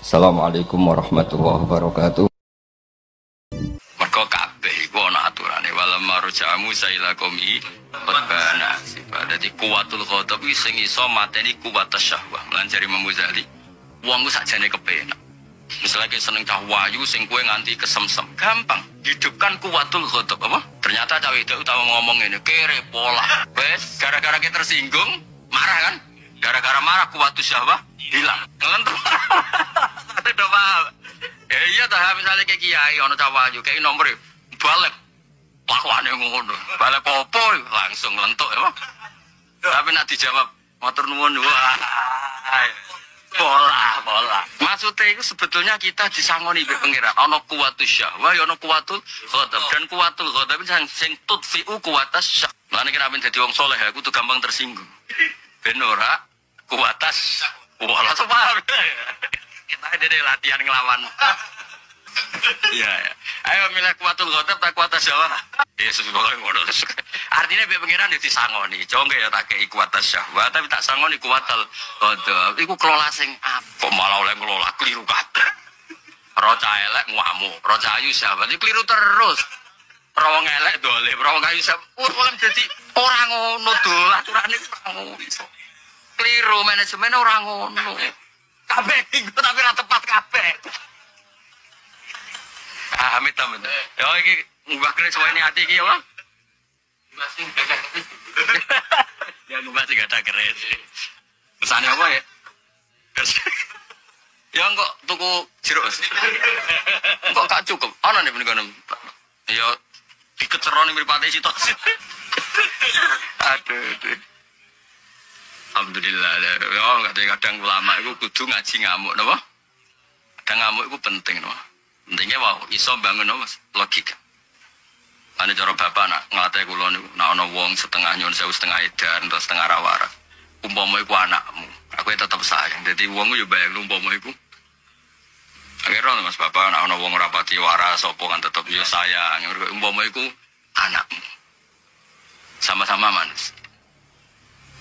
Assalamualaikum warahmatullahi wabarakatuh. Mergo kabeh iku ana aturane walam marja Musa ila qaumi qadbana sifat. Dadi kuwatul ghadab iki sing iso mateni kuwatas syahwah. Lan jare Imam Ghazali, wong ku sakjane kepenak. Misalnya kita seneng cah wayu sing kue nganti kesemsem, gampang hidupkan kuwatul ghadab apa? Ternyata cawe itu utawa ngomong ini kere pola. Wes gara-gara kita tersinggung, marah kan? Gara-gara marah kuwatul syahwah hilang. Ngelentur. Tapi udah paham. Iya dah misalnya kayak kiai ono cah wayu kayak nomor balik lakuannya ngono. Balik popo langsung lentuk ya, tapi nak dijawab matur nuwun wah. Pola. Maksudnya itu sebetulnya kita disangoni be pengira. Ono kuwatus syahwah, ono kuwatul ghadab dan kuwatul ghadab sing tudfi'u kuwatas syahwah. Lan nek apen dadi wong saleh aku tuh gampang tersinggung. Ben ora kuwatas pola paham. Kita ada latihan ngelawan. Iya. Ayo milih kuwatul ghadab tak kuwatas syahwah. Yesus boleh ngono. Artinya be pengiran disangoni. Jongke ya tak kei kuwatas syahwah tapi tak sangoni kuwatal ghadab. Iku kelola sing apa malah oleh ngelola keliru kabeh. Roca elek ngamuk, roca ayu syahwat iki keliru terus. Rawang elek dolim, rawang ayu syahwat oleh jadi ora ngono dol aturane ora ngono. Keliru manajemen ora ngono. Kabeh iku tapi ora tepat kabeh. Amit. Ya iki mbah kene suwene ati iki ya. Masih gagah. Ya mbah sing gagah keres. Pesane apa ya? Ya kok tuku jeruk. Kok gak cukup. Ana nih menika. Ya dikeceroni mripate sitok. Aduh. Alhamdulillah. Ya kadang ulama iku kudu ngaji ngamuk napa? Kadang ngamuk iku penting napa? Pentingnya wow, iso bangun napa logika. Ane cara bapak nak ngelatih kula niku, nak ana wong setengah nyun sewu setengah edan atau setengah rawara. Umpama iku anakmu, aku tetep sayang. Dadi wong yo bayang umpama iku. Akhirnya Mas Bapak nak ana wong ora pati waras sapa kan tetep yo sayang. Umpama iku anakmu. Sama-sama manis.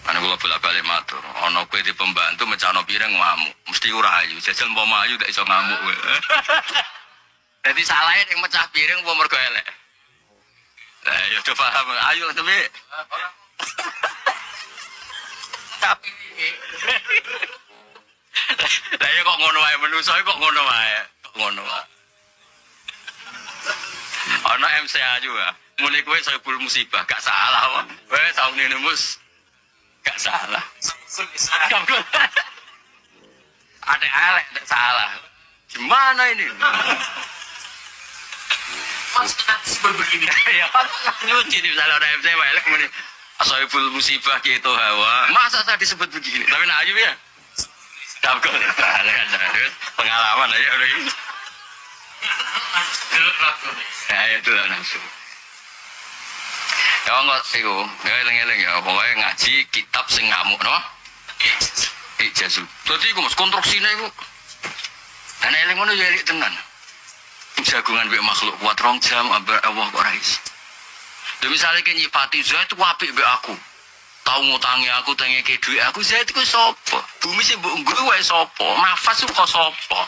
Ane kula bolak-balik matur, ana kowe di pembantu mecano pireng ngamuk, mesti ora ayu. Jajal umpama ayu gak iso ngamuk kowe. Dadi salahnya yang mecah piring umpama mergo elek. Ya udah paham, ayo tapi tapi saya kok ngono wae menungso kok ngono wae ana MCA juga muni kowe saibul musibah gak salah kowe taun ini mus gak salah ada elek gak salah gimana ini Mas seperti begini. Ya, lucu nih misalnya ada MC welek muni asaibul musibah gitu hawa. Masa saya disebut begini? Tapi nak ayu ya. Takut. Pengalaman aja udah ini. Ya itu lah nafsu. Ya enggak iku, ya eling-eling ya pokoknya ngaji kitab sing ngamuk no. Ijazah. Dadi iku Mas konstruksine iku. Ana eling ngono ya elik tenan. Jagungan be makhluk kuat 2 jam ambar Allah kok rais. Lha misale ke nyifati Zaid ku apik be aku. Tau ngutangi aku tenge ke dhuwit aku Zaid ku sapa? Bumi sing mbok nggo wae sapa? Nafas ku kok sapa?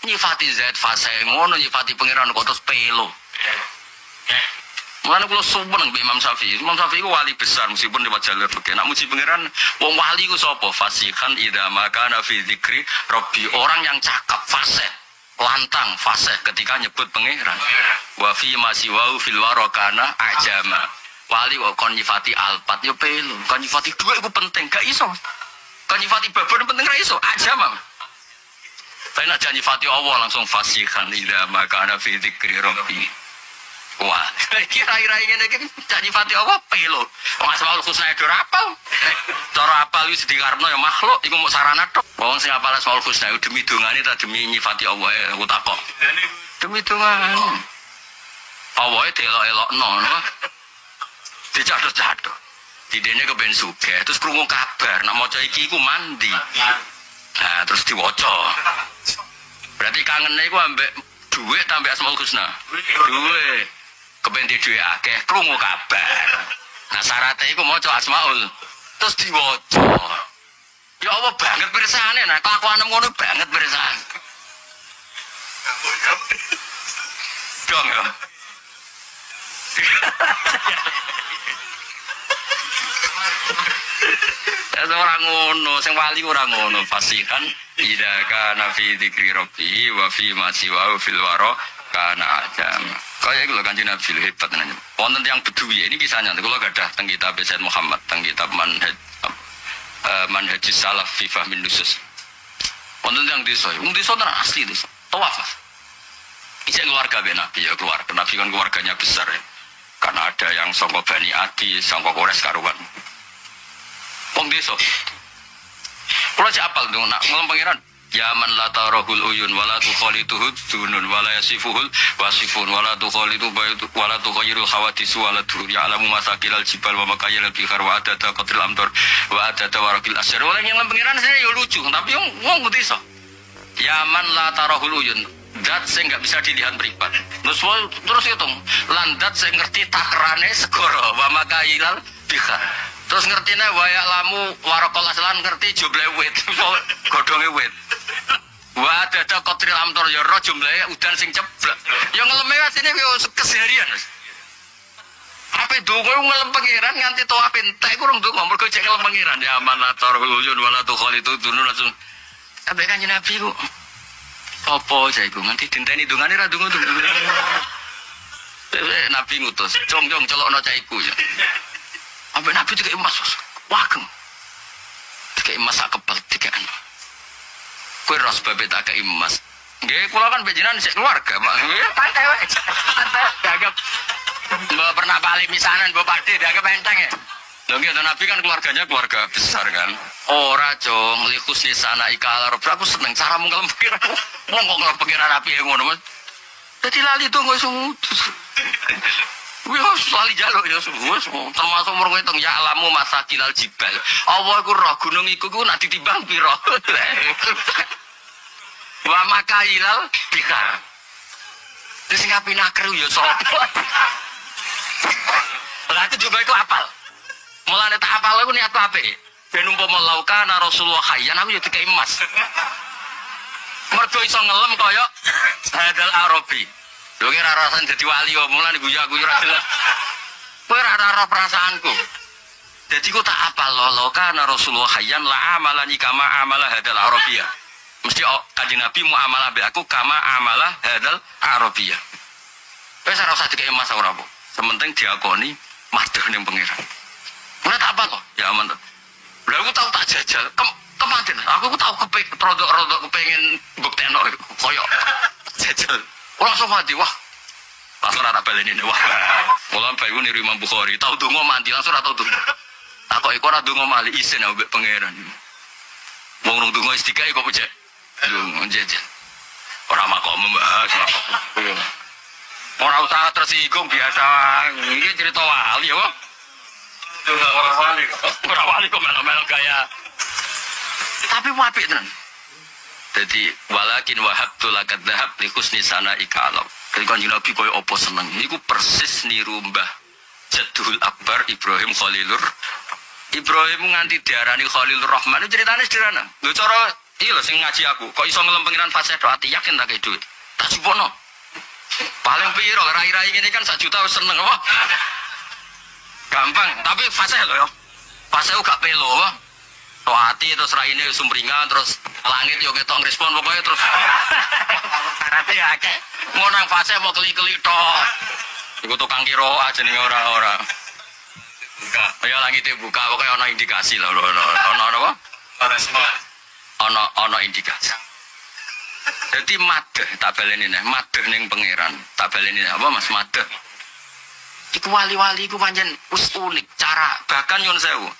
Nyifati Zaid fase ngono nyifati pangeran kok terus pelo. Mulane kula sumpah be Imam Syafi'i. Imam Syafi'i ku wali besar meskipun lewat jalur fikih. Nek muji pangeran wong wali ku sapa? Fasihan idza makana fi dzikri rabbi, orang yang cakap fase. Lantang fasih ketika nyebut pangeran. Wa fi masiwau fil warakana ajama. Wali wa kon nyifati alpat yo pelu. Kon nyifati dua iku penting gak iso. Kon nyifati babon penting ra iso ajama. Tapi nek nyifati Allah langsung fasihan ila makana fi dzikri rabbi. Wah, kira-kira ngene iki nyifati Allah pelu. Wong asmaul husna do apal. Cara apal wis dikarepno ya makhluk iku mung sarana tok. Wong sing apal asmaul husna demi dongane ta demi nyifati Allah aku takok. Demi dongane. Allah e delok-elokno no. Dicatet-catet. Didene kepen sugih terus krungu kabar nek maca iki iku mandi. Nah, terus diwaca. Berarti kangene iku ambek dhuwit ta ambek asmaul husna. Dhuwit. Kepen di dhuwit akeh krungu kabar. Nah, syaratnya iku maca asmaul terus diwaca. Ya Allah banget pirsane nah kelakuan ngono banget pirsane. bodong ya. Orang ngono, sing wali ora ngono, fasihan idza kana fi dzikri rabbi wa fi ma siwa fil wara kana ajam. Kaya iku lho Kanjeng Nabi hebat tenan. Wonten tiyang Bedui, ini kisahnya kula gadah teng kitab Said Muhammad, teng kitab Manhajus Salaf fi Fahmin Nusus. Wonten tiyang desa, wong desa tenan asli desa. Tawaf. Ijek keluarga ben Nabi ya keluarga. Nabi kan keluarganya besar ya. Karena ada yang sangka Bani Adi, sangka Quraisy karuan. Wong desa. Kula cek apal dong nak ngomong pangeran. Ya man la tarahul uyun wala tukhalituhu dunun wala yasifuhul wasifun wala tukhalitu baytu wala tukhayyirul hawadis wala tur ya'lamu masakilal jibal wa makayil bihar wa adada qatril amtor wa adada warakil asyar. Wala yang pangeran saya yo lucu tapi wong desa. Ya man la tarahul uyun. Dat sing enggak bisa dilihat beribat. Terus hitung landat sing ngerti takrane segara wa makayilal bihar. Terus ngertine wayak lamu warakol aslan ngerti jumlah wit, godhonge wit. Wa dada qatril amtor ya ro jumlahe udan sing ceblek. Ya ngeleme asine yo keseharian. Ape donga ngelem pangeran nganti to ape entek kurang donga mergo cek ngelem pangeran ya manator ulun wala tu khalitu dunun langsung. Ape Kanjeng Nabi ku. Apa cah iku nganti dinteni dongane ra donga. Nabi ngutus, jong celokno cah iku ya. Sampai Nabi tiga emas, wageng, tiga emas akebal tiga anu. Kue ros babet agak emas. Gak, kulo kan bejinan si keluarga, mak. Pantai, pantai, dianggap. Mbak pernah balik misanan, mbak padi dianggap enteng ya. Lalu gitu Nabi kan keluarganya keluarga besar kan. Ora jong, likus di sana ikalar. Aku seneng cara mengkelam pikiran. Ngomong pikiran Nabi yang ngono mas. Jadi lali tuh nggak semut. Wih, soal jaluk ya semua, termasuk murung itu ya alamu masa kilal jibal. Allah aku roh gunung iku nak ditimbang piro. Wa makailal bikar. Terus ngapain nakru ya sopo. Berarti juga itu apal. Mulane tak apal aku niat apa? Ben umpama laukana Rasulullah hayyan aku ya dikai emas. Mergo iso ngelem kaya hadal Arabi. Lho kira rasan jadi wali kok mulane guyu-guyu ra jelas. Kowe ora perasaanku. Jadi ku tak apal lho kana Rasulullah hayyan la amalani kama amala hadal Arabiyah. Mesti Kanjeng Nabi muamalah be aku kama amalah hadal Arabiyah. Wis ora usah dikek emas ora apa. Sementing diakoni madheh ning pangeran. Ora tak apa kok. Ya aman to. Lha aku tau tak jajal. Kematen aku tau rodok kepengin buktekno koyo jajal. Langsung mati, wah. Langsung rata baleni wah. Mulan bayu niru Imam Bukhari, tau donga mati langsung rata donga. Aku iku ora donga mali isin ambek pangeran. Wong rung donga istiqai kok pecek. Donga jejen. Ora makom membahas. Ora usah tersinggung biasa. Iki cerita wali ya, Bang. Ora wali kok melo-melo gaya. Tapi apik tenan. Jadi walakin wahabtu lakad dhahab li husni sana ikalam. Jadi Kanjeng Nabi koyo apa seneng. Iku persis niru Mbah Jadul Akbar Ibrahim Khalilur. Ibrahim nganti diarani Khalilur Rahman itu ceritane sederhana. Lho cara iki lho sing ngaji aku, kok iso ngelem pengiran fase ati yakin tak kei duit. Tak jupono. Paling piro rai-rai ngene kan 1 juta wis seneng apa? Gampang, tapi fase lho ya. Fase gak pelo apa? Hati terus raine sumringah terus langit yo ketok respon pokoknya terus karate akeh ngono nang fase mau keli-keli tok iku tukang kira aja ning ora buka ya langit buka pokoknya ana indikasi lho ana apa ana indikasi jadi madeh tak baleni neh madeh ning pangeran tak baleni apa Mas madeh iku wali-wali iku pancen wis unik cara bahkan nyun sewu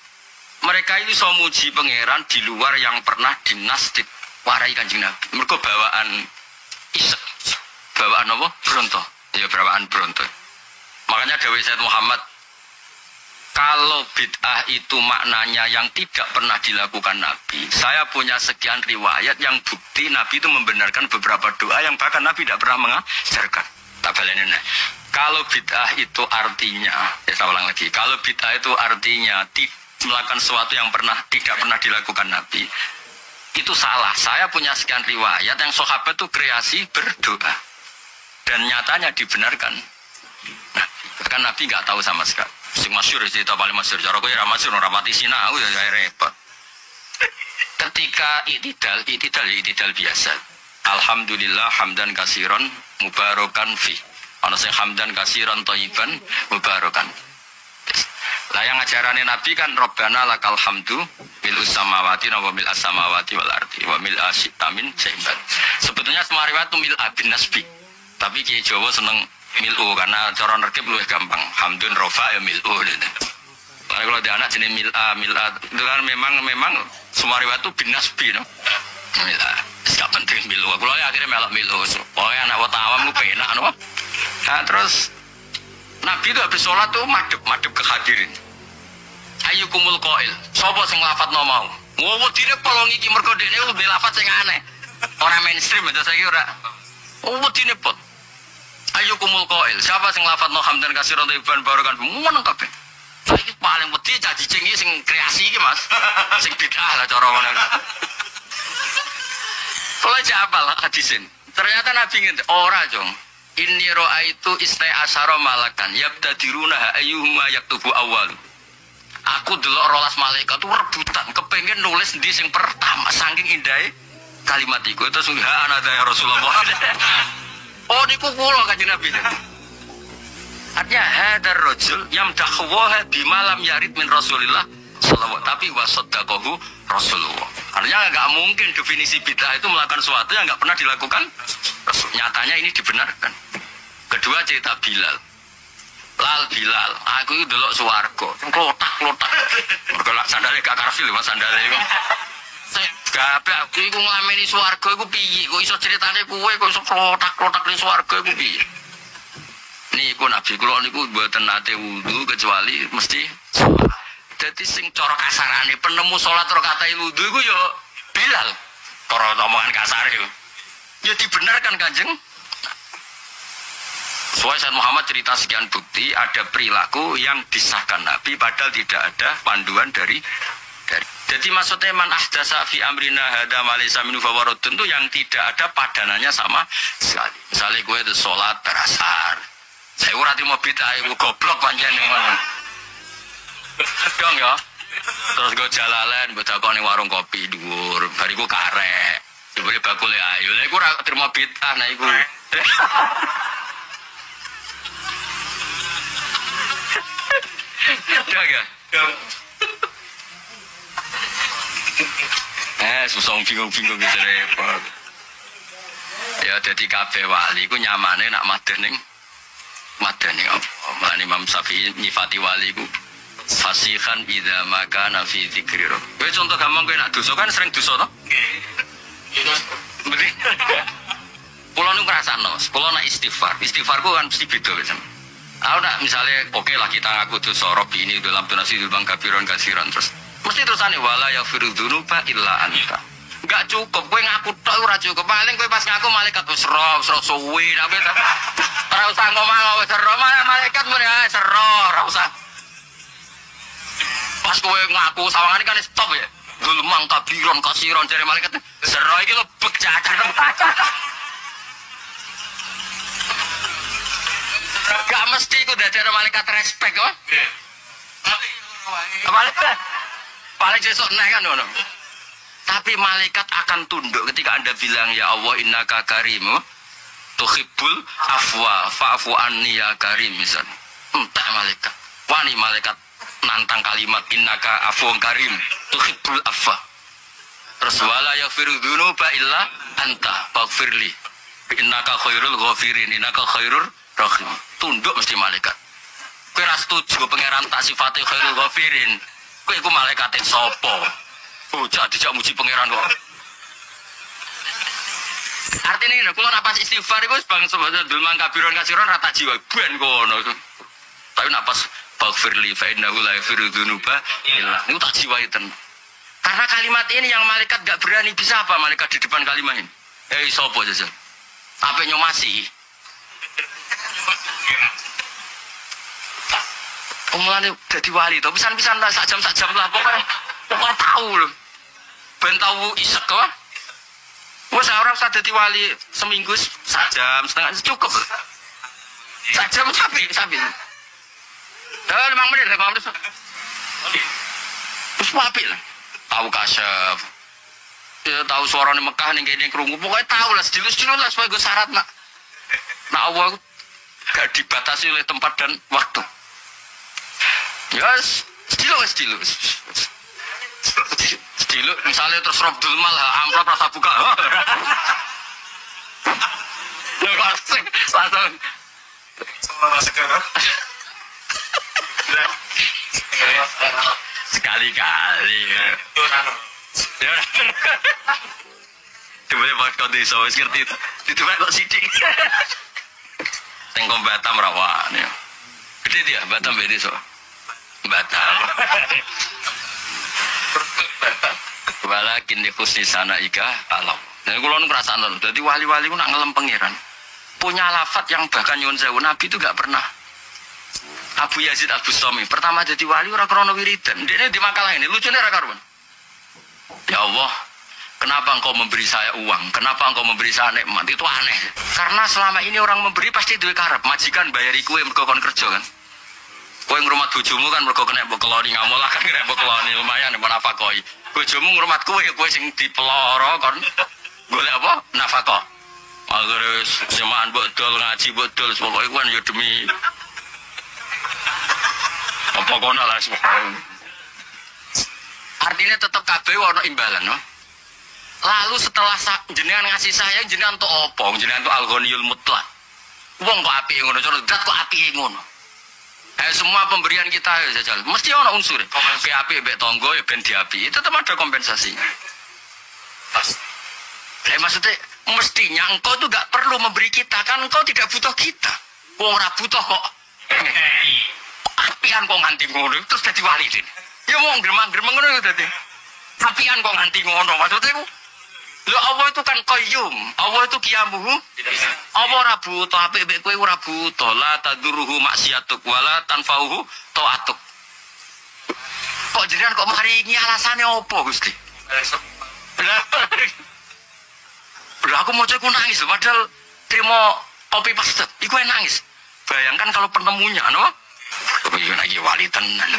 mereka ini so muji pangeran di luar yang pernah dinastik warai Kanjeng Nabi. Mereka bawaan isek, bawaan apa? Bronto. Ya bawaan bronto. Makanya dawuh Said Muhammad, kalau bid'ah itu maknanya yang tidak pernah dilakukan Nabi. Saya punya sekian riwayat yang bukti Nabi itu membenarkan beberapa doa yang bahkan Nabi tidak pernah mengajarkan. Tak baleni nek. Kalau bid'ah itu artinya, ya saya ulang lagi. Kalau bid'ah itu artinya melakukan sesuatu yang tidak pernah dilakukan Nabi, itu salah. Saya punya sekian riwayat yang sahabat itu kreasi berdoa. Dan nyatanya dibenarkan. Nah, kan Nabi nggak tahu sama sekali. Sing masyhur cerita paling masyhur. Cara kowe ra masyhur ora pati sinau ya repot. Ketika itidal biasa. Alhamdulillah hamdan kasiron mubarakan fi. Ana sing hamdan kasiron thayyiban mubarakan. Lah yang ajarannya Nabi kan Rabbana lakal hamdu mil samawati wa mil as-samawati wal ardi wa mil asyitamin sehingga. Sebetulnya semua riwayat itu mil abin nasbi. Tapi Kiai Jawa seneng milu karena cara nerkib luwih gampang. Hamdun rofa ya milu gitu. Karena kalau dia anak jenis mila itu kan memang semua riwayat itu bin nasbi no. Mila. Gak penting milu. Kalau akhirnya melok milu. Pokoknya anak awam lu penak no. Nah terus Nabi itu habis sholat tuh madep ke hadirin. Ayyukumul qail. Sapa sing lafadzno mau? Wo dine polong iki mergo dene udah lafadz sing aneh. Ora mainstream aja saiki ora. Oh dine pot. Ayyukumul qail. Siapa sing lafadzno hamdan kasiron thayyiban barakan meneng kabeh. Saiki paling wedi jadi cengi sing kreasi iki Mas. Sing bid'ah lah cara ngono. Kalau jabal hadisin. Ternyata Nabi ngene ora, Jong. Inni ra'aitu istai asyara malakan yabtadiruna ayyuhuma yaktubu awal. Aku delok 12 malaikat tuh rebutan kepengen nulis di sing pertama saking indahe kalimat iku terus ana ya Rasulullah. Oh niku kula Kanjeng Nabi. Artinya hadar rajul yamdahuha bima lam yarid min Rasulillah sallallahu tapi wasaddaqahu Rasulullah. Artinya enggak mungkin definisi bid'ah itu melakukan sesuatu yang enggak pernah dilakukan. Nyatanya ini dibenarkan. Kedua cerita Bilal. Lal Bilal, aku itu delok swarga. Klotak-klotak. Mergo lak sandale gak karfil Mas sandale iku. Kabeh aku iku nglameni swarga iku piye? Kok iso ceritane kowe kok iso klotak-klotak ning swarga iku piye? Niku Nabi kula niku mboten nate wudu kecuali mesti salat. Dadi sing cara kasarane penemu salat rakaat wudu iku ya Bilal. Cara omongan kasar iku. Ya dibenarkan Kanjeng. Soalnya Sayyid Muhammad cerita sekian bukti ada perilaku yang disahkan Nabi padahal tidak ada panduan dari. Jadi maksudnya man ahdasa fi amrina hada malaysa minu fawaradun itu yang tidak ada padanannya sama sekali. Misalnya gue itu sholat terasar. Saya ora trimo bid'ah iku goblok pancen ngono. Dong ya. Terus gue jalalan gue takoni warung kopi dhuwur, bariku karek. Diberi bakul ya, ayo. Lah iku ora terima bid'ah nah iku. Ya ga? Susah bingung-bingung gitu repot. Ya jadi kabeh wali iku nyamane nak madhen ning apa? Imam Syafi'i nyifati wali iku fasihan idza makana fi dzikri. Kowe contoh gampang kowe nak dosa kan sering dosa to? Bener. Pulau nu ngrasakno, pulau nak istighfarku kan mesti beda wis. Aku nak misalnya oke lah kita ngaku dosa Robi ini dalam donasi bang kafiron kasiran terus mesti terusane wala yaghfiru dzunuba illa anta. Enggak cukup kowe ngaku tok ora cukup. Paling kowe pas ngaku malaikat wis suwi tapi ora usah ngomong wis sero malaikat muni sero ora usah. Pas kowe ngaku sawangane kan stop ya. Dulmang kabiron kasiron dari malaikat sero iki lho bek cacat. Gak mesti iku dadi malaikat respect kok. Malaikat paling sesuk nek kan ngono. Tapi malaikat akan tunduk ketika Anda bilang ya Allah innaka karimu tuhibbul afwa fa'fu anni ya karim misal. Entah malaikat. Wani malaikat nantang kalimat innaka afwun karim tuhibbul afwa. Terus wala yaghfiru dzunuba illa anta faghfirli. Innaka khairul ghafirin innaka khairur rahim. Tunduk mesti malaikat. Kowe ra setuju pangeran tak sifate khairul ghafirin. Kowe iku malaikate sapa? Bocah dijak muji pangeran kok. Artinya ini, kalau napas istighfar itu bang sebetulnya dulman kabiron kasiron rata jiwa buan kono. Tapi napas baghfirli fa innahu la yaghfiru dzunuba illa. Itu tak jiwa itu. Karena kalimat ini yang malaikat gak berani bisa apa malaikat di depan kalimat ini. Sapa jajan? Apa nyomasi? Omongane dadi wali to, pisan-pisan lah sak jam lah pokoknya tahu lho. Ben tahu isek kok. Wes orang usah dadi wali seminggu sajam setengah cukup. Sajam sapi. Dah 5 menit. Terus apik lah. Tahu kasyaf. Ya tahu suara di Mekah ning kene krungu. Pokoke tahu lah sedilus-sedilus lah supaya gue syarat nak. Nah Allah gak dibatasi oleh tempat dan waktu. Yes, sedilus. Sedilus misalnya terus Robdul Mal amplop rasa buka. Langsung. Sekarang. Sekali-kali. Coba pas kau desa wis ngerti itu kok sithik. Tengkom Batam rawan ya. Gede dia Batam beda so. Batam. Walakin di sana ika alam. Dan kula nu ngrasakno dadi wali-wali ku nak ngelem pangeran. Punya lafaz yang bahkan nyuwun sewu Nabi itu enggak pernah. Abu Yazid Al-Bustami pertama jadi wali ora krana wiridan. Dene di makalah ini lucune ra karuan. Ya Allah, kenapa engkau memberi saya uang? Kenapa engkau memberi saya nikmat? Itu aneh. Karena selama ini orang memberi pasti duwe karep. Majikan bayari kowe mergo kon kerja kan. Kowe ngrumat bojomu kan mergo kena mbok keloni ngamolah kan kena mbok keloni lumayan mbok nafakoi. Bojomu ngrumat kowe sing dipeloro kon golek apa? Nafkah. Agar semaan betul ngaji betul pokoke kan ya demi apa kono lah artinya tetap kabeh ono imbalan no? Lalu setelah jenengan ngasih saya jenengan untuk apa? Jenengan untuk al-ghaniyul mutlaq. Wong kok apike ngono cara dat kok apike ngono. Semua pemberian kita ya jajal mesti ono unsur. Ke apik mbek tangga ya ben diapi. Itu tetap ada kompensasinya. Maksudnya mestinya engkau tuh gak perlu memberi kita kan engkau tidak butuh kita. Wong ora butuh kok. Apian kok nganti ngono terus dadi wali den. Ya wong gremeng-gremeng ngono dadi. Apian kok nganti ngono maksudnya ku. Lho Allah itu kan qayyum. Allah itu qiyamuhu. Allah ora butuh apik mek kowe ora butuh. La tadurruhu maksiatuk wala tanfauhu taatuk. Kok jenengan kok maringi alasane opo Gusti? Lha aku mau cek nangis padahal terima kopi pastet. Iku nangis. Bayangkan kalau penemunya no. Iya lagi wali tenan.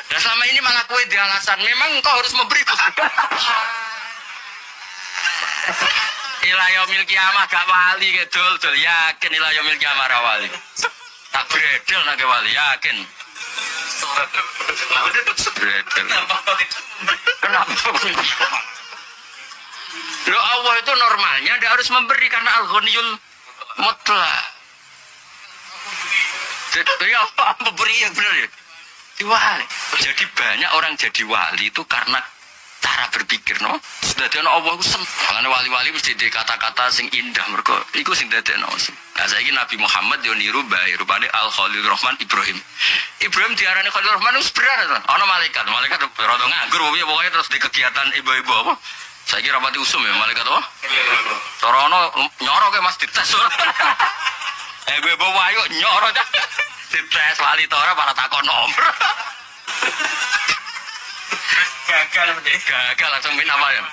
Dan selama ini malah kue di alasan memang engkau harus memberi ilayomil kiamah gak wali gedul dul yakin ilayomil kiamah ra wali tak bredel nak wali yakin bredel kenapa lo Allah itu normalnya dia harus memberi karena al-ghaniyul mutlaq. Jadi apa memberi yang benar ya? Wali. Jadi banyak orang jadi wali itu karena cara berpikir, no. Sudah ada Allah itu senang. Karena wali-wali mesti di kata-kata sing indah mereka. Iku sing dadi no. Nah saiki Nabi Muhammad yo niru bae rupane Al Khalil Rahman Ibrahim. Ibrahim diarani Khalil Rahman wis bener to. Ana malaikat rada nganggur pokoke terus di kegiatan ibu-ibu apa? Saiki rapati usum ya malaikat apa? Cara ana nyoro ke Mas dites. Ibu-ibu wayu nyoro ta. Dites wali to ora para takon nomor. Gagal langsung min apa ya?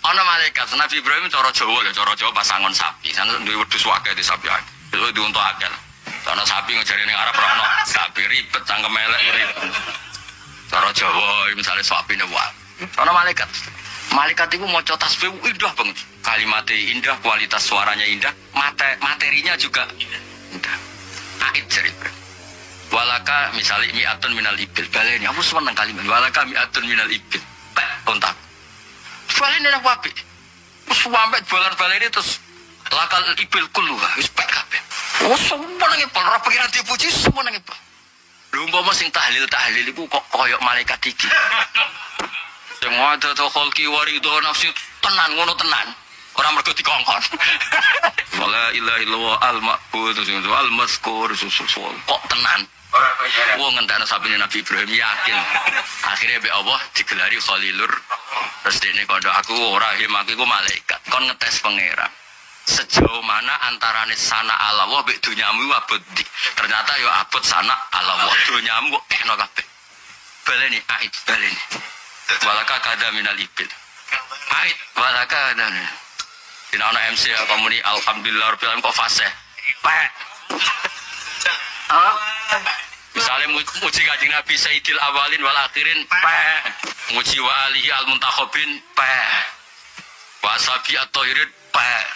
Ana malaikat Nabi Ibrahim cara Jawa pasangan sapi. Sana duwe wedhus akeh di sapi akeh. Itu diuntuk akeh. Ana sapi ngejari ning Arab ora ono sapi ribet cangkem elek ribet. Cara Jawa misalnya sapi ne wae. Ana malaikat. Malaikat itu maca tasbih indah banget. Kalimatnya indah, kualitas suaranya indah, materinya juga indah. Ait cerita. Walaka misalnya mi'atun minal ibil baleni aku seneng kalimat walaka mi'atun minal ibil kontak baleni nak wapi sampai baleni terus lakal ibil kulluha wis pek kabeh semua nang ipal ora pengen dipuji semua nang ipal lho umpama sing tahlil iku kok koyok malaikat iki sing ada to kholqi warido nafsi tenan ngono tenan ora mergo dikongkon wala ilaha illallah al-ma'bud al-mazkur kok tenan wong ngendakno sapine Nabi Ibrahim yakin akhirnya be Allah digelari Khalilur terus dene kondo aku ora him aku malaikat kon ngetes pangeran sejauh mana antarane sana Allah mbek dunyamu abot ternyata yo abot sana Allah dunyamu kok kena kabeh baleni ait baleni walaka kada minal ibil ait walaka dan Dina ana MC ya komuni alhamdulillah rabbil alamin kok fasih. Pek. Misalnya muji Kanjeng Nabi Sayyidil Awalin wal Akhirin pek. Muji wa alihi al muntakhabin pek. Wa sabi at-tahirin pek.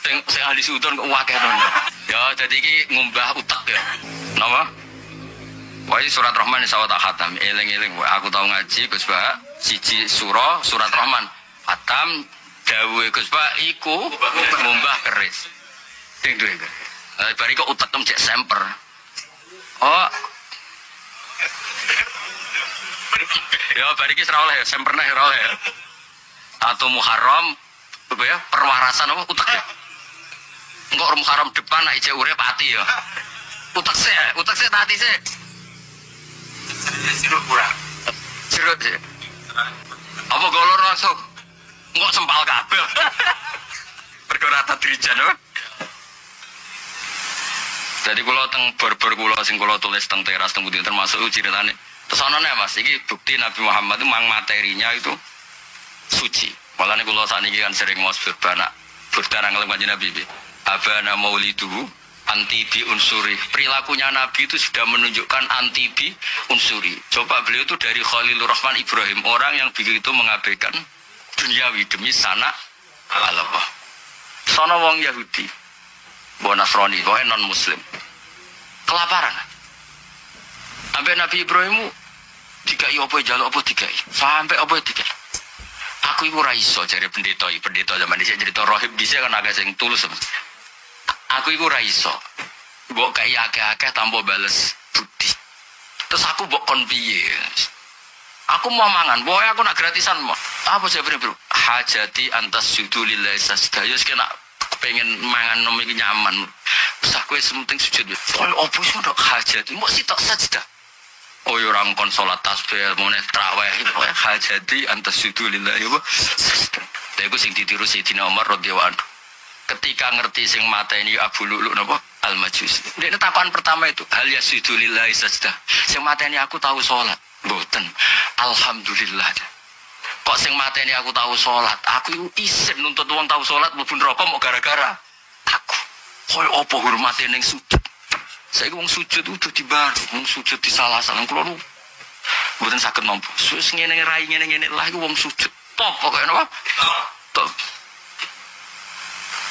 Sing ahli sudon kok akeh to. Ya dadi iki ngumbah utek ya. Napa? Wae surat Rahman sawat khatam eling-eling aku tau ngaji Gus Ba siji surat Rahman khatam dawuhe Gus Ba iku ngumbah keris. Ding duwe. Bari kok utekem cek semper. Oh. Ya bari iki ora oleh semperne ora oleh. Atau Muharram apa ya perwarasan apa utek ya. Engko Muharram depan nek ijek urip pati ya. Utek sik tati sik. Sirut kurang. Sirut sik. Apa golor langsung? Engko sempal kabel. Perkara tadrijan apa? Jadi kula teng bar-bar kula sing kula tulis teng teras teng pundi termasuk ceritane. Terus ana Mas, iki bukti Nabi Muhammad itu mang materinya itu suci. Malane kula sakniki kan sering maos berbana berdarang ngelem Kanjeng Nabi. Abana mauliduhu anti bi unsuri. Perilakunya Nabi itu sudah menunjukkan anti bi unsuri. Coba beliau itu dari Khalilur Rahman Ibrahim, orang yang begitu mengabaikan duniawi demi sana Allah. Sono wong Yahudi, wong Nasrani, wong non Muslim, kelaparan. Sampai Nabi Ibrahim dikai apa jaluk apa dikai, sampai apa dikai. Aku iku ora iso jare pendeta zaman dhisik cerita rohib dhisik kan agak sing tulus. Aku iku ora iso. Mbok kai akeh-akeh tanpa bales budi. Terus aku mbok kon piye? Aku mau mangan, boy aku nak gratisan mau. Apa jawabnya bro? Hajati antas sudu lillahi sajda. Ya kena pengen mangan nom iki nyaman. Terus aku sementing sujud. Oh opo sih ndok hajati? Mbok sitok sajda. Oh orang kon salat tasbih meneh traweh pokoke hajati antas sudu lillahi wa sajda. Lha iku sing ditiru Sayyidina Umar radhiyallahu anhu. Ketika ngerti sing mateni Abu Lu'lu napa Al-Majusi. Dene takokan pertama itu hal yasudu lillahi sajda. Sing mateni aku tahu salat. Mboten. Alhamdulillah. Kok sing mateni aku tahu salat. Aku iku isin nuntut wong tahu salat mlebu neraka mok gara-gara aku. Koyo apa hormate ning sujud. Saiki wong sujud kudu dibar, wong sujud disalah-salah kula nu. Mboten saged nampa. Wis ngene rai ngene lah iku wong sujud. Top pokoke napa? Top.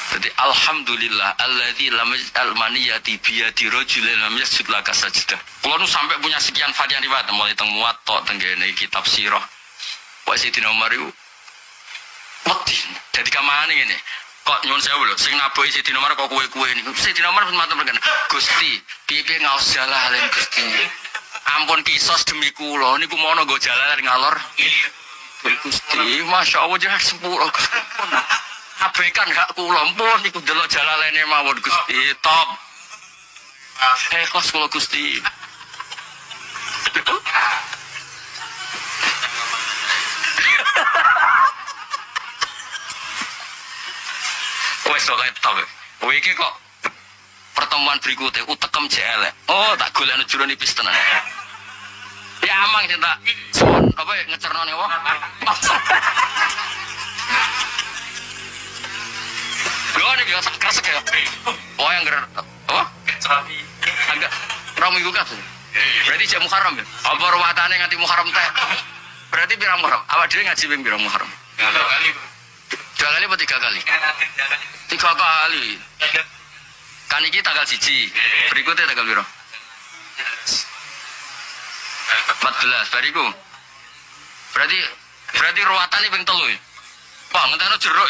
Jadi alhamdulillah alladzi lam yaj'al maniyati bi yadi rajulin lam yasjud laka sajdah. Kulo nu sampai punya sekian varian riwayat mulai teng Muwatta teng kene kitab sirah. Wa Sayyidina Umar iku wedi. Dadi kamane ngene. Kok nyuwun sewu lho sing naboki Sayyidina Umar kok kowe-kowe niku. Sayyidina Umar matur mrene. Gusti, piye ngaos jalalan Gusti. Ampun kisos demi kula niku mono nggo jalalan ngalor. Gusti, masyaallah jeneng sepuro. Abaikan hak kula ampun niku delok jalalene mawon Gusti top. Kos kula Gusti. Wes kok top. Iki kok pertemuan berikutnya utekem jelek. Oh, tak golekno jero nipis tenan. Ya amang cinta. Apa ngecernone wong. Gue nih biasa keras kayak oh yang gerak apa? Agak ramu juga sih. Berarti jam Muharram ya? Apa ruwatannya nganti Muharram teh? Berarti pirang Muharram? Awak dhewe ngaji ping pirang Muharram? 2 kali. 2 kali apa 3 kali? 3 kali. Kan iki tanggal 1. Berikutnya tanggal piro? 14 bariku. Berarti ruwatane ping 3 ya? Wah, ngenteni jero.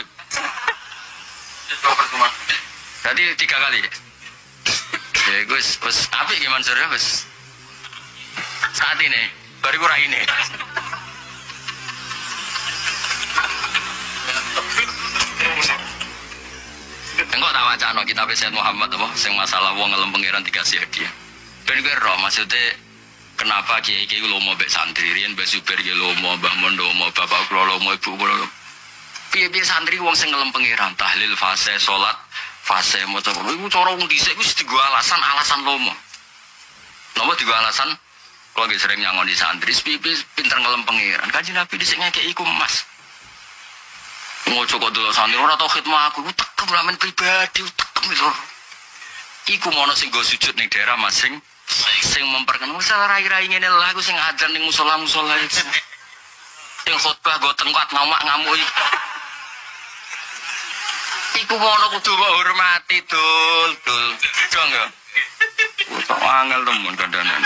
Tadi 3 kali. Ya Gus, apik gimana sore Gus? Saat ini, baru kurang ini. Engkau tak wacana kita Sayyid Muhammad apa? Sing masalah wong ngelem pangeran dikasih hadiah. Ben kowe ro maksudnya kenapa kiai-kiai lomo mbek santri riyen Mbah Zubair ki lomo, Mbah Mondomo, bapak kula lomo, ibu kula lomo. Piye-piye santri wong sing ngelem pangeran tahlil fase salat fase maca iku cara wong dhisik wis digo alasan lomo. Napa digo alasan Kalau sering nyangoni santri, pipi pinter ngelem pangeran. Kanjeng Nabi dhisik ngekeki iku emas. Ngojo kok delok santri ora tau khidmah aku tekem ramen pribadi tekem lho. Iku mono sing go sujud ning daerah masing sing memperkenalkan masalah rai-rai ngene lho aku sing adzan ning musala-musala itu. Sing khotbah go tengkat ngamuk iku mono kudu hormati dul. Jong ya. Kok angel temen kandanan.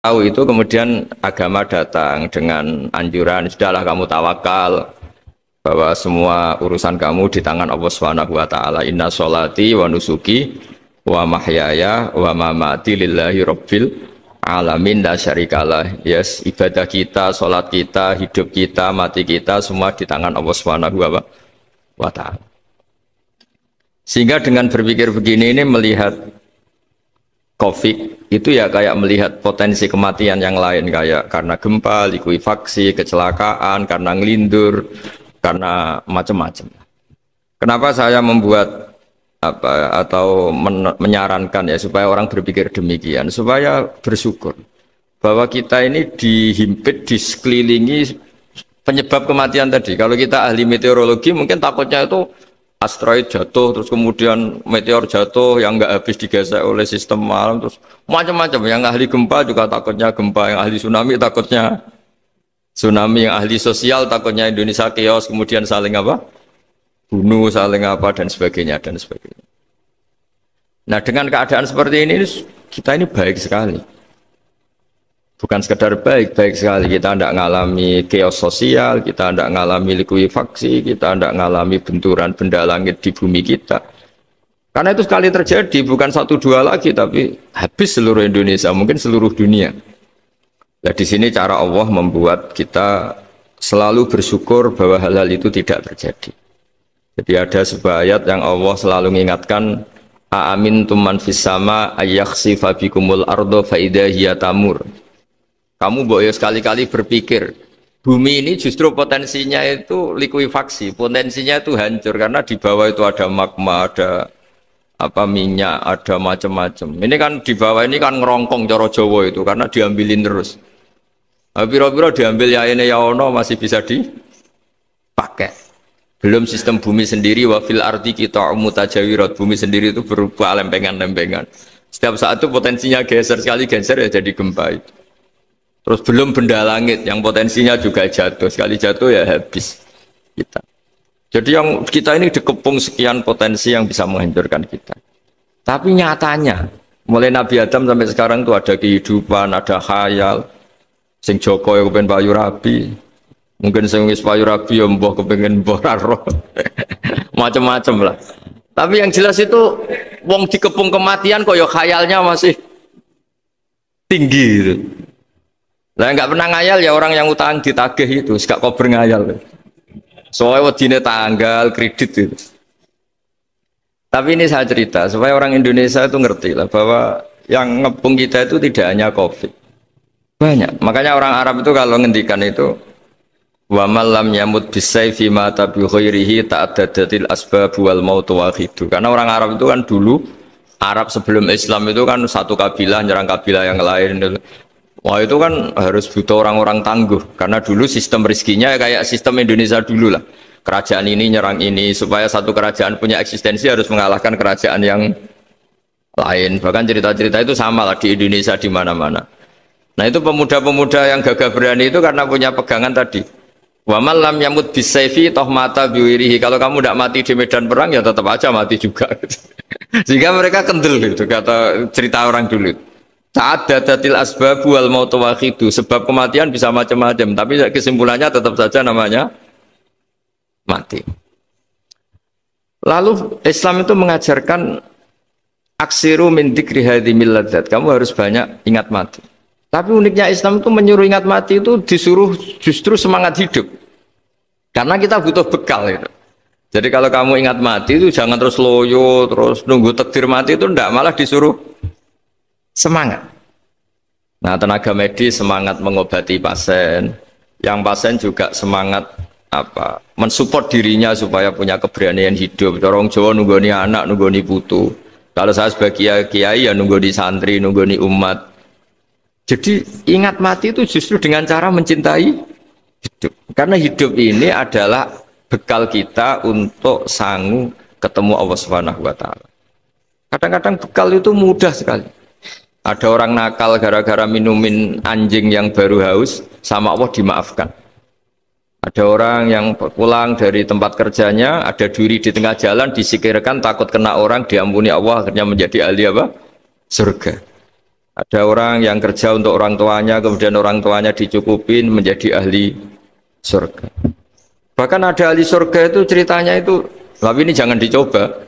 Tahu itu kemudian agama datang dengan anjuran sudahlah kamu tawakal bahwa semua urusan kamu di tangan Allah Subhanahu wa taala. Inna sholati wa nusuki wa mahyaya wa mamati lillahi rabbil alamin la syarikalah. Yes, ibadah kita, salat kita, hidup kita, mati kita semua di tangan Allah Subhanahu wa taala. Sehingga dengan berpikir begini ini melihat COVID itu ya kayak melihat potensi kematian yang lain, kayak karena gempa, likuifaksi, kecelakaan, karena ngelindur, karena macam-macam. Kenapa saya membuat menyarankan ya supaya orang berpikir demikian, supaya bersyukur bahwa kita ini dihimpit, disekelilingi penyebab kematian tadi. Kalau kita ahli meteorologi mungkin takutnya itu asteroid jatuh, terus kemudian meteor jatuh yang nggak habis digesek oleh sistem alam, terus macam-macam. Yang ahli gempa juga takutnya gempa, yang ahli tsunami takutnya tsunami, yang ahli sosial takutnya Indonesia chaos, kemudian saling bunuh, saling dan sebagainya dan sebagainya. Nah dengan keadaan seperti ini kita ini baik sekali. Bukan sekedar baik sekali, kita tidak mengalami chaos sosial, kita tidak mengalami likuifaksi, kita tidak mengalami benturan benda langit di bumi kita. Karena itu sekali terjadi, bukan 1-2 lagi, tapi habis seluruh Indonesia, mungkin seluruh dunia. Nah di sini cara Allah membuat kita selalu bersyukur bahwa hal-hal itu tidak terjadi. Jadi ada sebuah ayat yang Allah selalu mengingatkan, A'amintum man fis sama ayyakhsifa bikumul ardo fa idza hiya tamur. Kamu boleh sekali-kali berpikir bumi ini justru potensinya itu likuifaksi, potensinya itu hancur karena di bawah itu ada magma, ada minyak, ada macam-macam. Ini kan di bawah ini kan ngerongkong cara Jawa itu karena diambilin terus. Biro-biro diambil ya ini ya ono masih bisa dipakai. Belum sistem bumi sendiri, wafil arti kita mutajawirat, bumi sendiri itu berupa lempengan-lempengan. Setiap saat itu potensinya geser, sekali geser ya jadi gempa itu. Terus belum benda langit yang potensinya juga jatuh, sekali jatuh ya habis kita. Jadi yang kita ini dikepung sekian potensi yang bisa menghancurkan kita. Tapi nyatanya, mulai Nabi Adam sampai sekarang itu ada kehidupan, ada khayal. Sing Joko yang kepengen payu rabi, mungkin sing wis payu rabi ya mbah kepengen mbah roh. Macam-macam lah. Tapi yang jelas itu wong dikepung kematian kok ya khayalnya masih tinggi gitu. Lah nggak pernah ngayal ya orang yang utang ditagih itu, gak kober ngayal. Soalnya wedine tanggal kredit itu. Tapi ini saya cerita supaya orang Indonesia itu ngerti lah bahwa yang ngepung kita itu tidak hanya COVID, banyak. Makanya orang Arab itu kalau ngendikan itu wa malam yamut bisayfi mata bi khairihi ta'addadatil asbab wal maut wahidu. Karena orang Arab itu kan dulu Arab sebelum Islam itu kan satu kabilah nyerang kabilah yang lain. Wah itu kan harus butuh orang-orang tangguh karena dulu sistem rezekinya kayak sistem Indonesia dulu lah. Kerajaan ini nyerang ini supaya satu kerajaan punya eksistensi harus mengalahkan kerajaan yang lain. Bahkan cerita-cerita itu sama lah di Indonesia di mana-mana. Nah itu pemuda-pemuda yang gagah berani itu karena punya pegangan tadi. Wa man lam yamut bisayfi toh mata biwirihi. Kalau kamu tidak mati di medan perang ya tetap aja mati juga. Sehingga mereka kendel gitu kata cerita orang dulu. Ta'addadatil asbab wal maut wahidu. Sebab kematian bisa macam-macam, tapi kesimpulannya tetap saja namanya mati. Lalu Islam itu mengajarkan aksiru min dzikri hadhimil ladzat. Kamu harus banyak ingat mati. Tapi uniknya Islam itu menyuruh ingat mati itu disuruh justru semangat hidup. Karena kita butuh bekal itu. Jadi kalau kamu ingat mati itu jangan terus loyo, terus nunggu takdir mati itu enggak, malah disuruh semangat. Nah tenaga medis semangat mengobati pasien, yang pasien juga semangat mensupport dirinya supaya punya keberanian hidup. Orang Jawa nunggoni anak, nunggoni putu. Kalau saya sebagai kiai ya nunggoni santri, nunggoni umat. Jadi ingat mati itu justru dengan cara mencintai hidup. Karena hidup ini adalah bekal kita untuk sanggup ketemu Allah Subhanahu wa taala. Kadang-kadang bekal itu mudah sekali. Ada orang nakal gara-gara minumin anjing yang baru haus, sama Allah dimaafkan. Ada orang yang pulang dari tempat kerjanya, ada duri di tengah jalan, disikirkan takut kena orang, diampuni Allah, akhirnya menjadi ahli apa? Surga. Ada orang yang kerja untuk orang tuanya, kemudian orang tuanya dicukupin menjadi ahli surga. Bahkan ada ahli surga itu ceritanya itu, tapi ini jangan dicoba.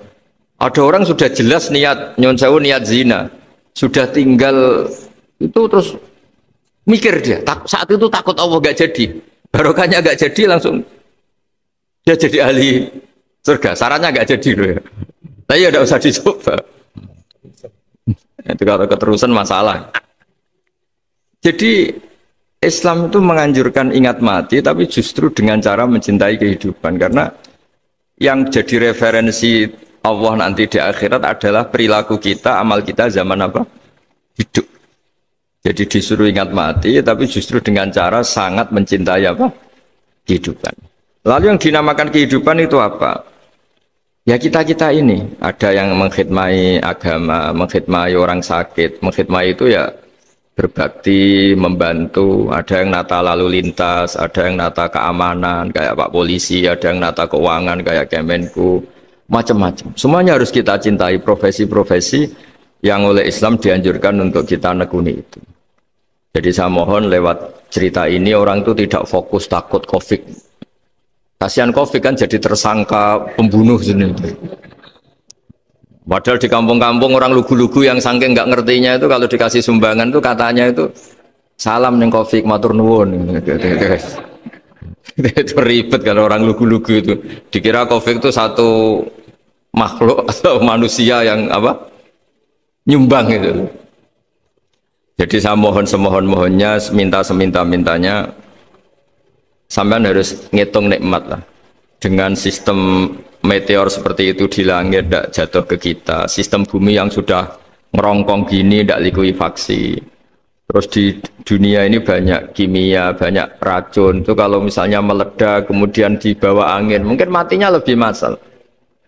Ada orang sudah jelas niat, nyon sewu niat zina, sudah tinggal itu terus mikir dia, saat itu takut Allah gak jadi, barokahnya gak jadi langsung dia jadi ahli surga, sarannya gak jadi loh ya. Tapi ya tidak usah dicoba. Itu kalau keterusan masalah. Jadi Islam itu menganjurkan ingat mati, tapi justru dengan cara mencintai kehidupan. Karena yang jadi referensi Allah nanti di akhirat adalah perilaku kita, amal kita zaman apa? Hidup. Jadi disuruh ingat mati, tapi justru dengan cara sangat mencintai apa? Kehidupan. Lalu yang dinamakan kehidupan itu apa? Ya kita-kita ini. Ada yang mengkhidmati agama, mengkhidmati orang sakit, mengkhidmati itu ya berbakti, membantu. Ada yang nata lalu lintas, ada yang nata keamanan kayak Pak Polisi, ada yang nata keuangan kayak Kemenku, macam-macam. Semuanya harus kita cintai, profesi-profesi yang oleh Islam dianjurkan untuk kita nekuni itu. Jadi saya mohon lewat cerita ini orang itu tidak fokus takut COVID. Kasihan COVID kan jadi tersangka pembunuh sini. Padahal di kampung-kampung orang lugu-lugu yang saking nggak ngertinya itu kalau dikasih sumbangan itu katanya itu salam neng COVID matur nuwun. Itu ribet kalau orang lugu-lugu itu. Dikira COVID itu satu makhluk atau manusia yang apa? Nyumbang itu. Jadi saya mohon semohon-mohonnya, minta seminta-mintanya, sampean harus ngitung nikmat lah. Dengan sistem meteor seperti itu di langit tidak jatuh ke kita, sistem bumi yang sudah ngerongkong gini tidak likuifaksi. Terus di dunia ini banyak kimia, banyak racun. Itu kalau misalnya meledak kemudian dibawa angin, mungkin matinya lebih massal.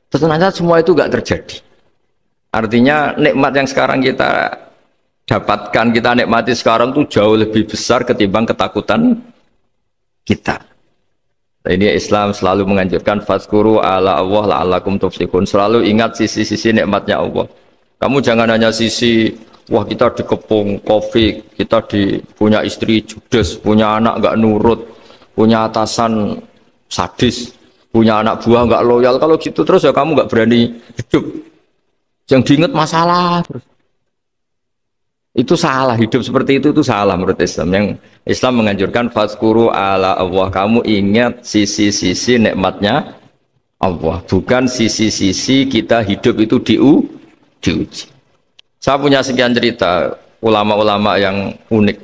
Ternyata semua itu nggak terjadi. Artinya nikmat yang sekarang kita dapatkan, kita nikmati sekarang itu jauh lebih besar ketimbang ketakutan kita. Nah, ini Islam selalu menganjurkan fazkuru ala Allah la'allakum tuflihun. Selalu ingat sisi-sisi nikmatnya Allah. Kamu jangan hanya sisi wah kita dikepung COVID, kita punya istri judes, punya anak nggak nurut, punya atasan sadis, punya anak buah nggak loyal. Kalau gitu terus ya kamu nggak berani hidup. Yang diingat masalah terus. Itu salah, hidup seperti itu salah menurut Islam. Yang Islam menganjurkan fazkuru ala Allah, kamu ingat sisi-sisi nikmatnya Allah, bukan sisi-sisi kita hidup itu diuji. Saya punya sekian cerita ulama-ulama yang unik,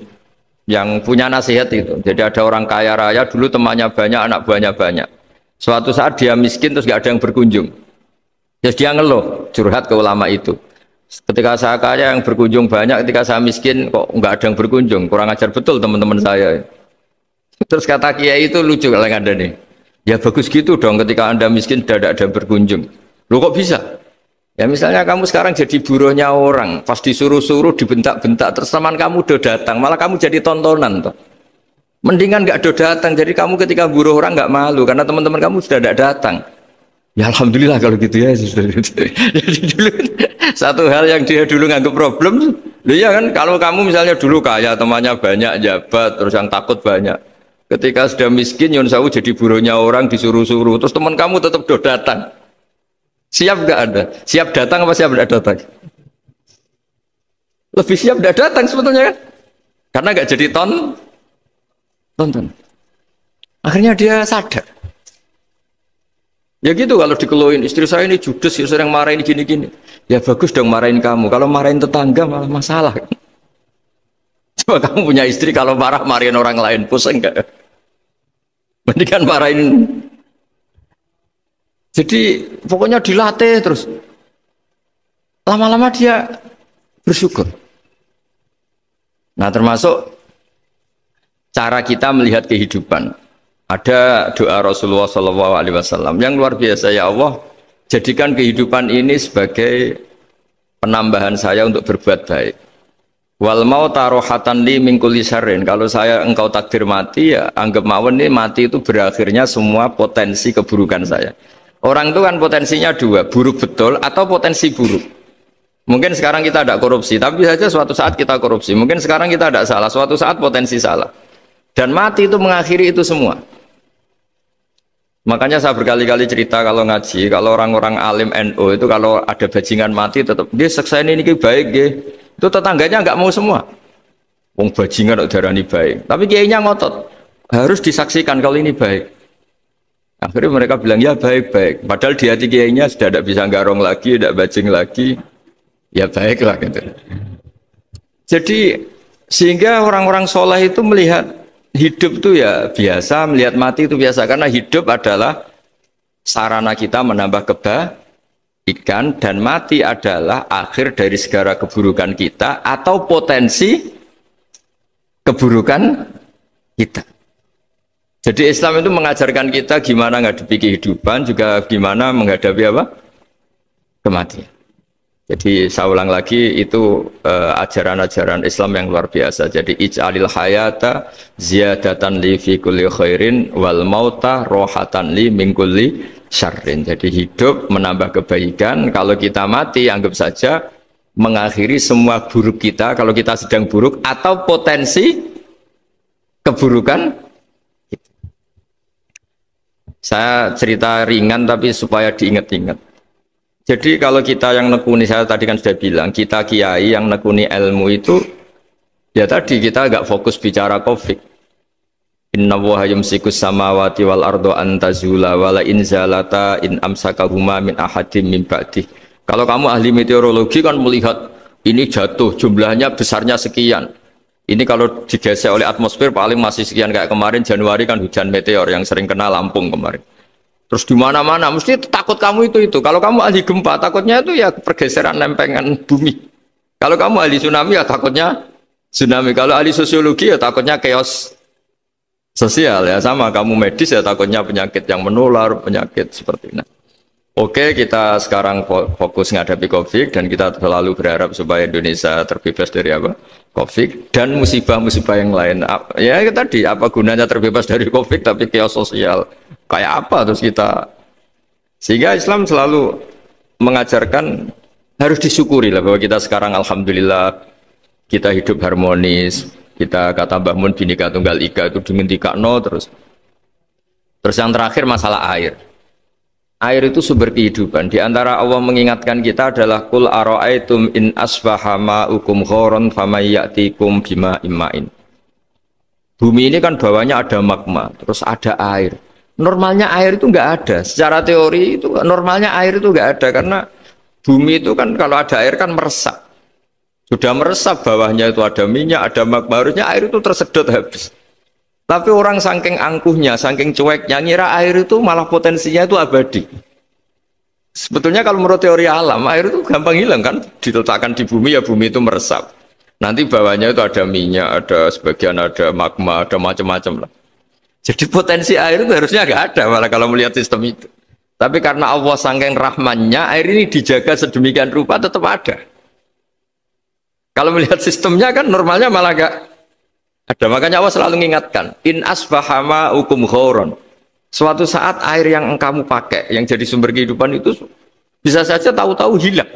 yang punya nasihat itu. Jadi ada orang kaya raya dulu temannya banyak, anak buahnya banyak. Suatu saat dia miskin terus gak ada yang berkunjung. Terus dia ngeluh, curhat ke ulama itu. Ketika saya kaya yang berkunjung banyak, ketika saya miskin kok nggak ada yang berkunjung, kurang ajar betul teman-teman saya. Terus kata kiai itu lucu kalau yang ada nih, ya bagus gitu dong ketika anda miskin tidak ada yang berkunjung. Loh kok bisa? Ya misalnya kamu sekarang jadi buruhnya orang, pas disuruh-suruh dibentak-bentak, terus teman kamu udah datang, malah kamu jadi tontonan toh. Mendingan nggak udah datang, jadi kamu ketika buruh orang nggak malu karena teman-teman kamu sudah tidak datang. Ya alhamdulillah kalau gitu ya. Jadi dulu satu hal yang dia dulu nganggap problem, loh ya kan kalau kamu misalnya dulu kaya temannya banyak jabat terus yang takut banyak, ketika sudah miskin yon sawu jadi buruhnya orang disuruh-suruh terus teman kamu tetap do datang, siap nggak ada? Siap datang apa siap tidak datang? Lebih siap tidak datang sebetulnya kan, karena nggak jadi tonton. Akhirnya dia sadar. Ya gitu kalau dikeluhin istri saya ini judes, ya sering marahin gini-gini. Ya bagus dong marahin kamu. Kalau marahin tetangga malah masalah. Coba kamu punya istri kalau marahin orang lain pusing enggak? Mendingan marahin. Jadi pokoknya dilatih terus. Lama-lama dia bersyukur. Nah, termasuk cara kita melihat kehidupan. Ada doa Rasulullah SAW yang luar biasa, ya Allah, jadikan kehidupan ini sebagai penambahan saya untuk berbuat baik. Wal mauta rohatan li min kulli syarrin. Kalau saya engkau takdir mati, ya anggap mawon ini mati itu berakhirnya semua potensi keburukan saya. Orang itu kan potensinya dua, buruk betul atau potensi buruk. Mungkin sekarang kita tidak korupsi, tapi saja suatu saat kita korupsi. Mungkin sekarang kita tidak salah, suatu saat potensi salah. Dan mati itu mengakhiri itu semua. Makanya saya berkali-kali cerita kalau ngaji, kalau orang-orang alim NU itu kalau ada bajingan mati tetap dia seksain ini baik dia. Itu tetangganya nggak mau semua. Wong bajingan darani baik, tapi kiainya ngotot harus disaksikan kalau ini baik. Akhirnya mereka bilang ya baik-baik. Padahal di hati kiainya sudah tidak bisa garong lagi, tidak bajing lagi. Ya baiklah gitu. Jadi sehingga orang-orang soleh itu melihat hidup itu ya biasa, melihat mati itu biasa, karena hidup adalah sarana kita menambah kebaikan dan mati adalah akhir dari segala keburukan kita atau potensi keburukan kita. Jadi Islam itu mengajarkan kita gimana menghadapi kehidupan, juga gimana menghadapi apa? Kematian. Jadi saya ulang lagi, itu ajaran-ajaran Islam yang luar biasa. Jadi ij'alil hayata ziyadatan li fi kulli khairin wal mauta rohatan li min kulli syarrin. Jadi hidup menambah kebaikan, kalau kita mati anggap saja mengakhiri semua buruk kita kalau kita sedang buruk atau potensi keburukan. Saya cerita ringan tapi supaya diingat-ingat. Jadi kalau kita yang nekuni, saya tadi kan sudah bilang, kita kiai yang nekuni ilmu itu, ya tadi kita agak fokus bicara COVID. Inna woha yumsikus samawati wal ardo antazula wala inzalata in amsakahuma min ahadim min ba'dih. Kalau kamu ahli meteorologi kan melihat ini jatuh, jumlahnya besarnya sekian. Ini kalau digesek oleh atmosfer paling masih sekian, kayak kemarin Januari kan hujan meteor yang sering kena Lampung kemarin. Terus di mana-mana mesti takut kamu itu. Kalau kamu ahli gempa takutnya itu ya pergeseran lempengan bumi. Kalau kamu ahli tsunami ya takutnya tsunami. Kalau ahli sosiologi ya takutnya chaos sosial, ya sama. Kamu medis ya takutnya penyakit yang menular, penyakit seperti ini. Oke, kita sekarang fokus menghadapi COVID dan kita selalu berharap supaya Indonesia terbebas dari apa? COVID dan musibah-musibah yang lain. Ya tadi, apa gunanya terbebas dari COVID tapi chaos sosial? Kayak apa terus kita? Sehingga Islam selalu mengajarkan harus disyukuri lah bahwa kita sekarang alhamdulillah kita hidup harmonis. Kita kata Mbah Mun Bhinneka Tunggal Ika itu dingendikakno terus. Terus yang terakhir masalah air. Air itu sumber kehidupan. Di antara Allah mengingatkan kita adalah kul ara'aitum in asbaha ma'ukum ghoron famayyatikum bima immain. Bumi ini kan bawahnya ada magma, terus ada air. Normalnya air itu nggak ada. Secara teori itu normalnya air itu nggak ada karena bumi itu kan kalau ada air kan meresap. Sudah meresap, bawahnya itu ada minyak, ada magma, harusnya air itu tersedot habis. Tapi orang saking angkuhnya, saking cueknya, ngira air itu malah potensinya itu abadi. Sebetulnya kalau menurut teori alam, air itu gampang hilang kan, diletakkan di bumi ya bumi itu meresap. Nanti bawahnya itu ada minyak, ada sebagian ada magma, ada macam-macam lah. Jadi potensi air itu harusnya nggak ada malah kalau melihat sistem itu. Tapi karena Allah saking rahmannya, air ini dijaga sedemikian rupa tetap ada. Kalau melihat sistemnya kan normalnya malah nggak ada. Makanya Allah selalu mengingatkan, in asbaha ma'ukum ghoron. Suatu saat air yang kamu pakai, yang jadi sumber kehidupan itu bisa saja tahu-tahu hilang.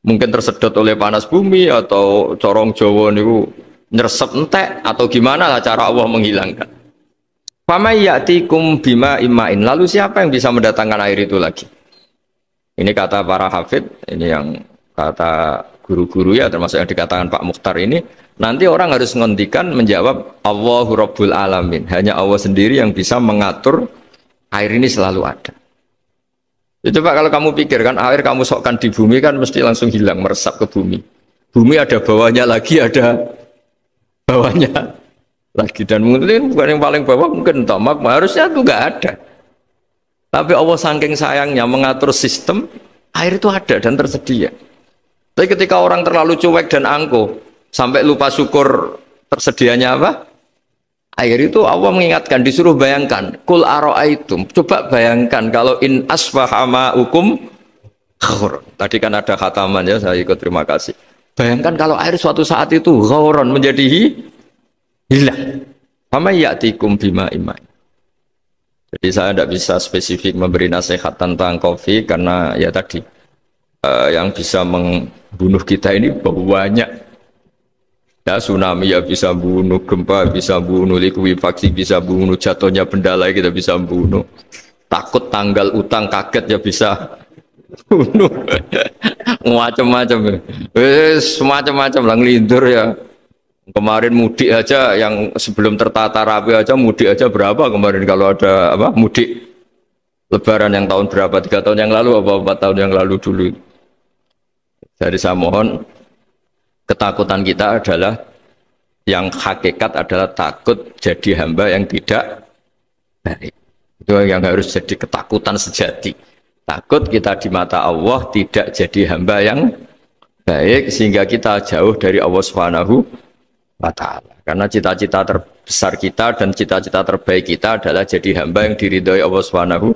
Mungkin tersedot oleh panas bumi atau corong Jawa niku nyeresep entek atau gimana lah cara Allah menghilangkan. Famayyatikum bima immain. Lalu siapa yang bisa mendatangkan air itu lagi? Ini kata para hafid, ini yang kata guru-guru ya, termasuk yang dikatakan Pak Mukhtar ini. Nanti orang harus ngondikan menjawab Allahu Rabbul Alamin. Hanya Allah sendiri yang bisa mengatur air ini selalu ada. Ya, coba kalau kamu pikirkan air kamu sokkan di bumi kan mesti langsung hilang, meresap ke bumi. Bumi ada bawahnya lagi, ada bawahnya lagi. Dan mungkin bukan yang paling bawah, mungkin tomak, harusnya itu nggak ada. Tapi Allah saking sayangnya mengatur sistem, air itu ada dan tersedia. Tapi ketika orang terlalu cuek dan angkuh, sampai lupa syukur tersedianya apa? Air. Itu Allah mengingatkan, disuruh bayangkan, kul aro'aitum, coba bayangkan kalau in asbaha ma'ukum ghauran. Tadi kan ada khataman ya, saya ikut, terima kasih. Bayangkan kalau air suatu saat itu ghauran, menjadi hilang. Fama ya'tikum bima imai. Jadi saya tidak bisa spesifik memberi nasihat tentang kopi karena ya tadi yang bisa membunuh kita ini banyak. Ya, tsunami ya bisa bunuh, gempa bisa bunuh, likuifaksi bisa bunuh, jatuhnya benda lain kita bisa bunuh. Takut tanggal utang kaget ya bisa bunuh. Macam-macam. Semacam-macam lah, ngelindur ya. Kemarin mudik aja, yang sebelum tertata rapi aja mudik aja berapa kemarin, kalau ada apa mudik Lebaran yang tahun berapa, 3 tahun yang lalu apa 4 tahun yang lalu dulu. Jadi saya mohon, ketakutan kita adalah yang hakikat adalah takut jadi hamba yang tidak baik. Itu yang harus jadi ketakutan sejati. Takut kita di mata Allah tidak jadi hamba yang baik sehingga kita jauh dari Allah Subhanahu wa ta'ala. Karena cita-cita terbesar kita dan cita-cita terbaik kita adalah jadi hamba yang diridhoi Allah Subhanahu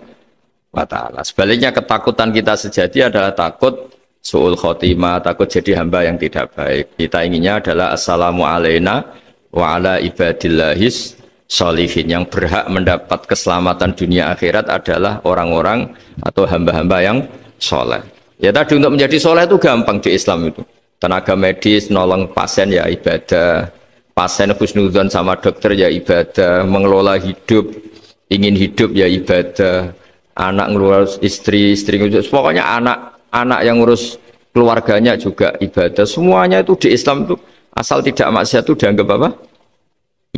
wa ta'ala. Sebaliknya ketakutan kita sejati adalah takut su'ul khotimah, takut jadi hamba yang tidak baik. Kita inginnya adalah assalamu alaina wa ala ibadillahis sholihin. Yang berhak mendapat keselamatan dunia akhirat adalah orang-orang atau hamba-hamba yang soleh. Ya tadi, untuk menjadi soleh itu gampang di Islam itu. Tenaga medis, nolong pasien ya ibadah, pasien husnudzon sama dokter ya ibadah, mengelola hidup, ingin hidup ya ibadah, anak ngurus istri, ngurus, pokoknya anak yang ngurus keluarganya juga ibadah. Semuanya itu di Islam itu asal tidak maksiat itu dianggap apa?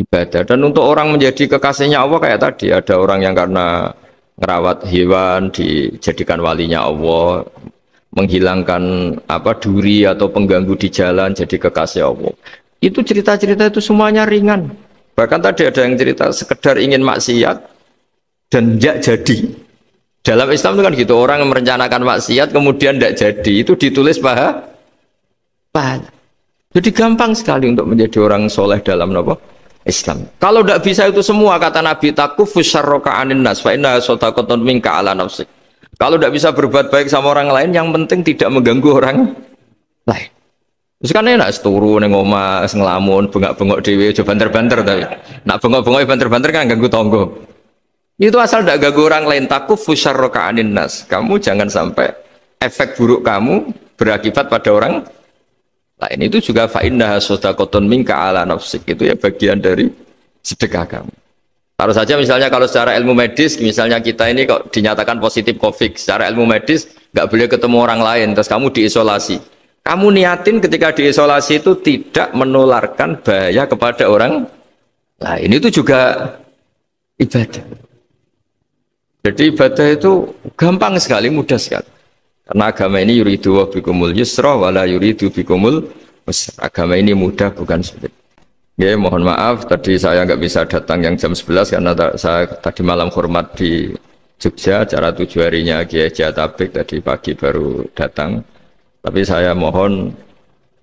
Ibadah. Dan untuk orang menjadi kekasihnya Allah kayak tadi, ada orang yang karena ngerawat hewan dijadikan walinya Allah, menghilangkan apa duri atau pengganggu di jalan jadi kekasih Allah. Itu cerita-cerita itu semuanya ringan. Bahkan tadi ada yang cerita sekedar ingin maksiat dan tidak jadi. Dalam Islam itu kan gitu, orang yang merencanakan maksiat kemudian tidak jadi, itu ditulis pahala. Jadi gampang sekali untuk menjadi orang soleh dalam apa? Islam. Kalau tidak bisa itu semua, kata Nabi, takufus syarroka anin nas fa inna sadaqatun minka ala nafsik. Kalau tidak bisa berbuat baik sama orang lain, yang penting tidak mengganggu orang lain. Terus kan enak turu ning omah ngelamun, bengak-bengok dhewe aja banter-banter tapi. Nak bengok-bengok banter-banter kan ganggu tonggo. Itu asal tidak ganggu orang lain. Takufus syarroka anin nas. Kamu jangan sampai efek buruk kamu berakibat pada orang lain. Itu juga fa innaha sadaqatun minka ala nafsik. Itu ya bagian dari sedekah kamu. Taruh saja misalnya kalau secara ilmu medis, misalnya kita ini kok dinyatakan positif COVID, secara ilmu medis nggak boleh ketemu orang lain, terus kamu diisolasi. Kamu niatin ketika diisolasi itu tidak menularkan bahaya kepada orang lain. Itu juga ibadah. Jadi ibadah itu gampang sekali, mudah sekali. Karena agama ini yuridu wa bikumul yusra wala yuridu bikumul usra. Agama ini mudah, bukan sulit. Ya, mohon maaf tadi saya nggak bisa datang yang jam 11 karena saya tadi malam hormat di Jogja, acara 7 harinya Kiai Jatabek, tadi pagi baru datang. Tapi saya mohon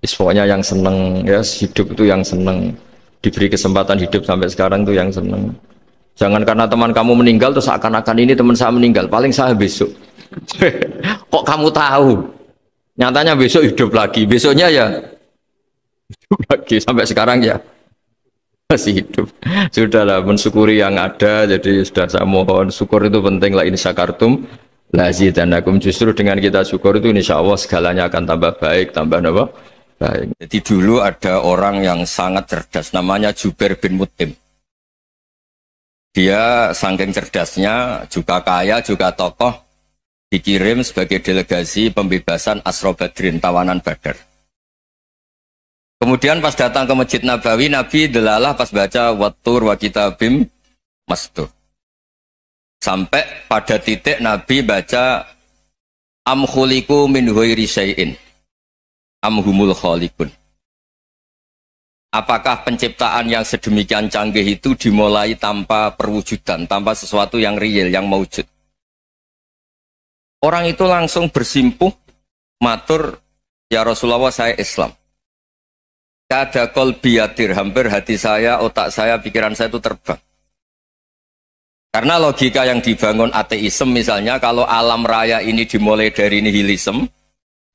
pokoknya yang seneng ya, hidup itu yang seneng, diberi kesempatan hidup sampai sekarang itu yang seneng. Jangan karena teman kamu meninggal terus seakan-akan ini teman saya meninggal, paling saya besok. Kok kamu tahu? Nyatanya besok hidup lagi, besoknya ya hidup lagi, sampai sekarang ya masih hidup. Sudahlah, mensyukuri yang ada. Jadi sudah saya mohon, syukur itu penting. La in syakartum lazidanakum. Justru dengan kita syukur itu insya Allah segalanya akan tambah baik, tambah apa? Baik. Jadi dulu ada orang yang sangat cerdas, namanya Jubair bin Mut'im. Dia saking cerdasnya, juga kaya, juga tokoh, dikirim sebagai delegasi pembebasan Asra Badrin, tawanan Badar. Kemudian pas datang ke Masjid Nabawi, Nabi delalah pas baca Wattur wa kitabim mastur. Sampai pada titik Nabi baca am khuliqu min ghairi syai'in am humul khaliqun. Apakah penciptaan yang sedemikian canggih itu dimulai tanpa perwujudan, tanpa sesuatu yang real, yang maujud? Orang itu langsung bersimpuh, matur, ya Rasulullah saya Islam. kada qalbi yatir, hampir hati saya, otak saya, pikiran saya itu terbang. Karena logika yang dibangun ateisme misalnya, kalau alam raya ini dimulai dari nihilisme,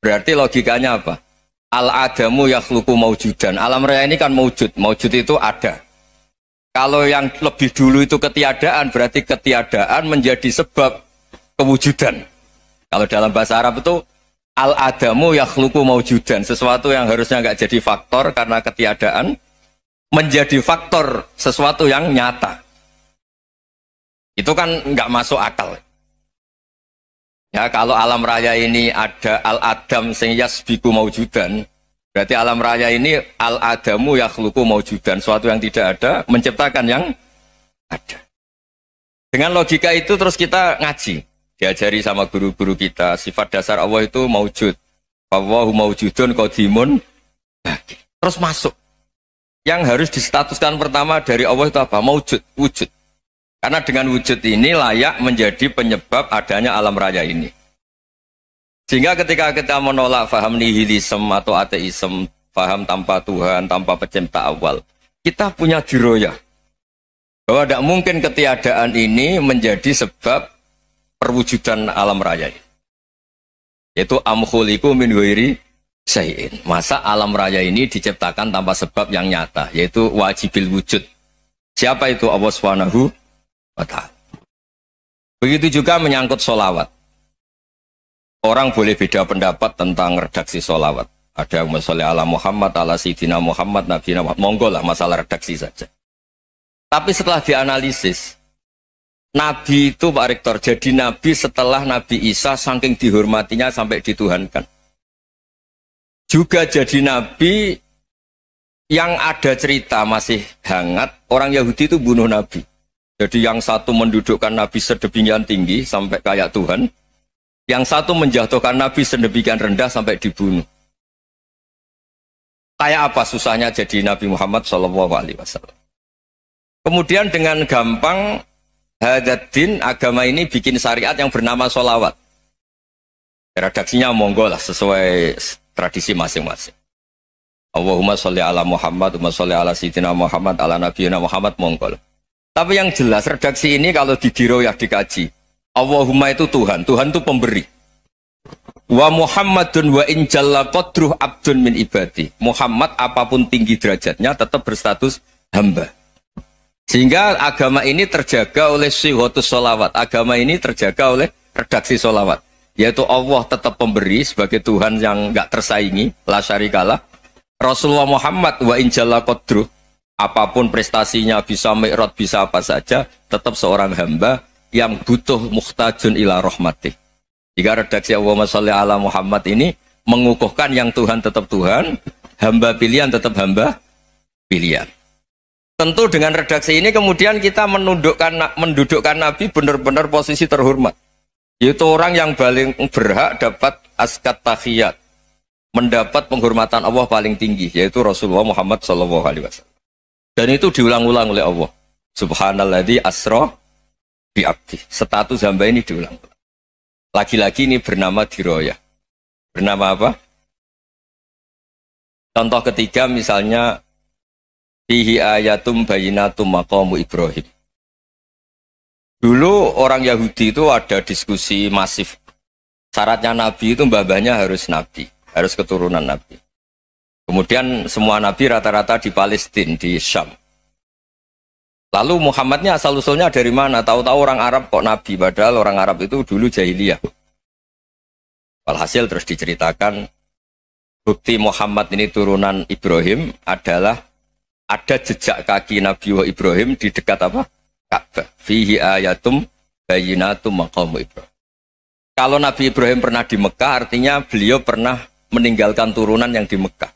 berarti logikanya apa? Al-adamu yakhluqu maujudan. Alam raya ini kan maujud, maujud itu ada. Kalau yang lebih dulu itu ketiadaan, berarti ketiadaan menjadi sebab kewujudan. Kalau dalam bahasa Arab itu al-adamu yakhluqu maujudan, sesuatu yang harusnya nggak jadi faktor karena ketiadaan menjadi faktor sesuatu yang nyata. Itu kan nggak masuk akal. Ya, kalau alam raya ini ada al-adam sing yasbiqu maujudan, berarti alam raya ini al-adamu yakhluqu maujudan, sesuatu yang tidak ada menciptakan yang ada. Dengan logika itu terus kita ngaji, diajari sama guru-guru kita, sifat dasar Allah itu maujud. Wallahu maujudun qadimun. Terus masuk. Yang harus distatuskan pertama dari Allah itu apa? Maujud, wujud. Karena dengan wujud ini layak menjadi penyebab adanya alam raya ini. Sehingga ketika kita menolak faham nihilisme atau ateisme, faham tanpa Tuhan, tanpa pencipta awal, kita punya diroyah bahwa tidak mungkin ketiadaan ini menjadi sebab perwujudan alam raya ini. Yaitu amkhuliku min ghairi syai'in. Masa alam raya ini diciptakan tanpa sebab yang nyata, yaitu wajibil wujud. Siapa itu? Allah Subhanahu wa ta'ala. Begitu juga menyangkut sholawat. Orang boleh beda pendapat tentang redaksi sholawat. Ada yang sholli ala Muhammad, ala Sayyidina Muhammad, Nabi Muhammad. Monggo lah, masalah redaksi saja. Tapi setelah dianalisis, Nabi itu Pak Rektor, jadi Nabi setelah Nabi Isa saking dihormatinya sampai dituhankan. Juga jadi Nabi yang ada cerita masih hangat, orang Yahudi itu bunuh Nabi. Jadi yang satu mendudukkan Nabi sedemikian tinggi sampai kayak Tuhan, yang satu menjatuhkan Nabi sedemikian rendah sampai dibunuh. Kayak apa susahnya jadi Nabi Muhammad SAW. Kemudian dengan gampang Hadaddin agama ini bikin syariat yang bernama sholawat. Redaksinya monggo lah sesuai tradisi masing-masing. Allahumma sholli ala Muhammad, Allahumma sholli ala Sayyidina Muhammad, ala Nabiyina Muhammad, monggo lah. Tapi yang jelas redaksi ini kalau didiroyah dikaji, Allahumma itu Tuhan, Tuhan itu pemberi. Wa Muhammadun wa in jalla qadruh abdun min ibadi. Muhammad apapun tinggi derajatnya tetap berstatus hamba. Sehingga agama ini terjaga oleh syihotus sholawat. Agama ini terjaga oleh redaksi sholawat. Yaitu Allah tetap pemberi sebagai Tuhan yang nggak tersaingi, la syarikalah. Rasulullah Muhammad wa in jalla qadruh, apapun prestasinya, bisa mi'raj, bisa apa saja, tetap seorang hamba yang butuh muhtajun ila rahmatih. Jika redaksi Allahumma sholli ala Muhammad ini mengukuhkan yang Tuhan tetap Tuhan, hamba pilihan tetap hamba pilihan. Tentu dengan redaksi ini kemudian kita mendudukkan Nabi benar-benar posisi terhormat. Yaitu orang yang paling berhak dapat askat tahiyat, mendapat penghormatan Allah paling tinggi, yaitu Rasulullah Muhammad SAW. Dan itu diulang-ulang oleh Allah. Subhanalladzi asra bi abdi. Status hamba ini diulang-ulang. Lagi-lagi ini bernama diroyah. Bernama apa? Contoh ketiga misalnya fihi ayatum bayinatum maqamu Ibrahim. Dulu orang Yahudi itu ada diskusi masif. Syaratnya Nabi itu mbah-mbahnya harus Nabi, harus keturunan Nabi. Kemudian semua Nabi rata-rata di Palestina, di Syam. Lalu Muhammadnya asal-usulnya dari mana? Tahu-tahu orang Arab kok Nabi, padahal orang Arab itu dulu jahiliyah. Walhasil terus diceritakan, bukti Muhammad ini turunan Ibrahim adalah ada jejak kaki Nabi Ibrahim di dekat apa? Ka'bah. Fihi ayatum bayinatum maqamu Ibrahim. Kalau Nabi Ibrahim pernah di Mekah, artinya beliau pernah meninggalkan turunan yang di Mekah.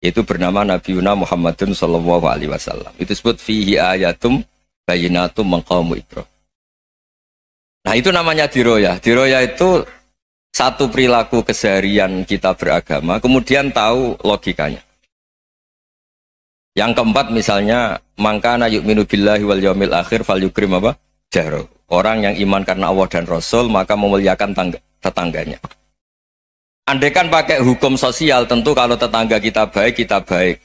Itu bernama Nabiuna Muhammadun sallallahu alaihi wasallam. Itu disebut fihi ayatum bayinatum maqamu Ibrahim. Nah, itu namanya diroyah. Diroyah itu satu perilaku keseharian kita beragama, kemudian tahu logikanya. Yang keempat misalnya, mangkana yu'minu billahi wal yaumil akhir fal yukrim apa? Jaro. Orang yang iman karena Allah dan Rasul, maka memuliakan tetangganya. Andaikan pakai hukum sosial, tentu kalau tetangga kita baik, kita baik.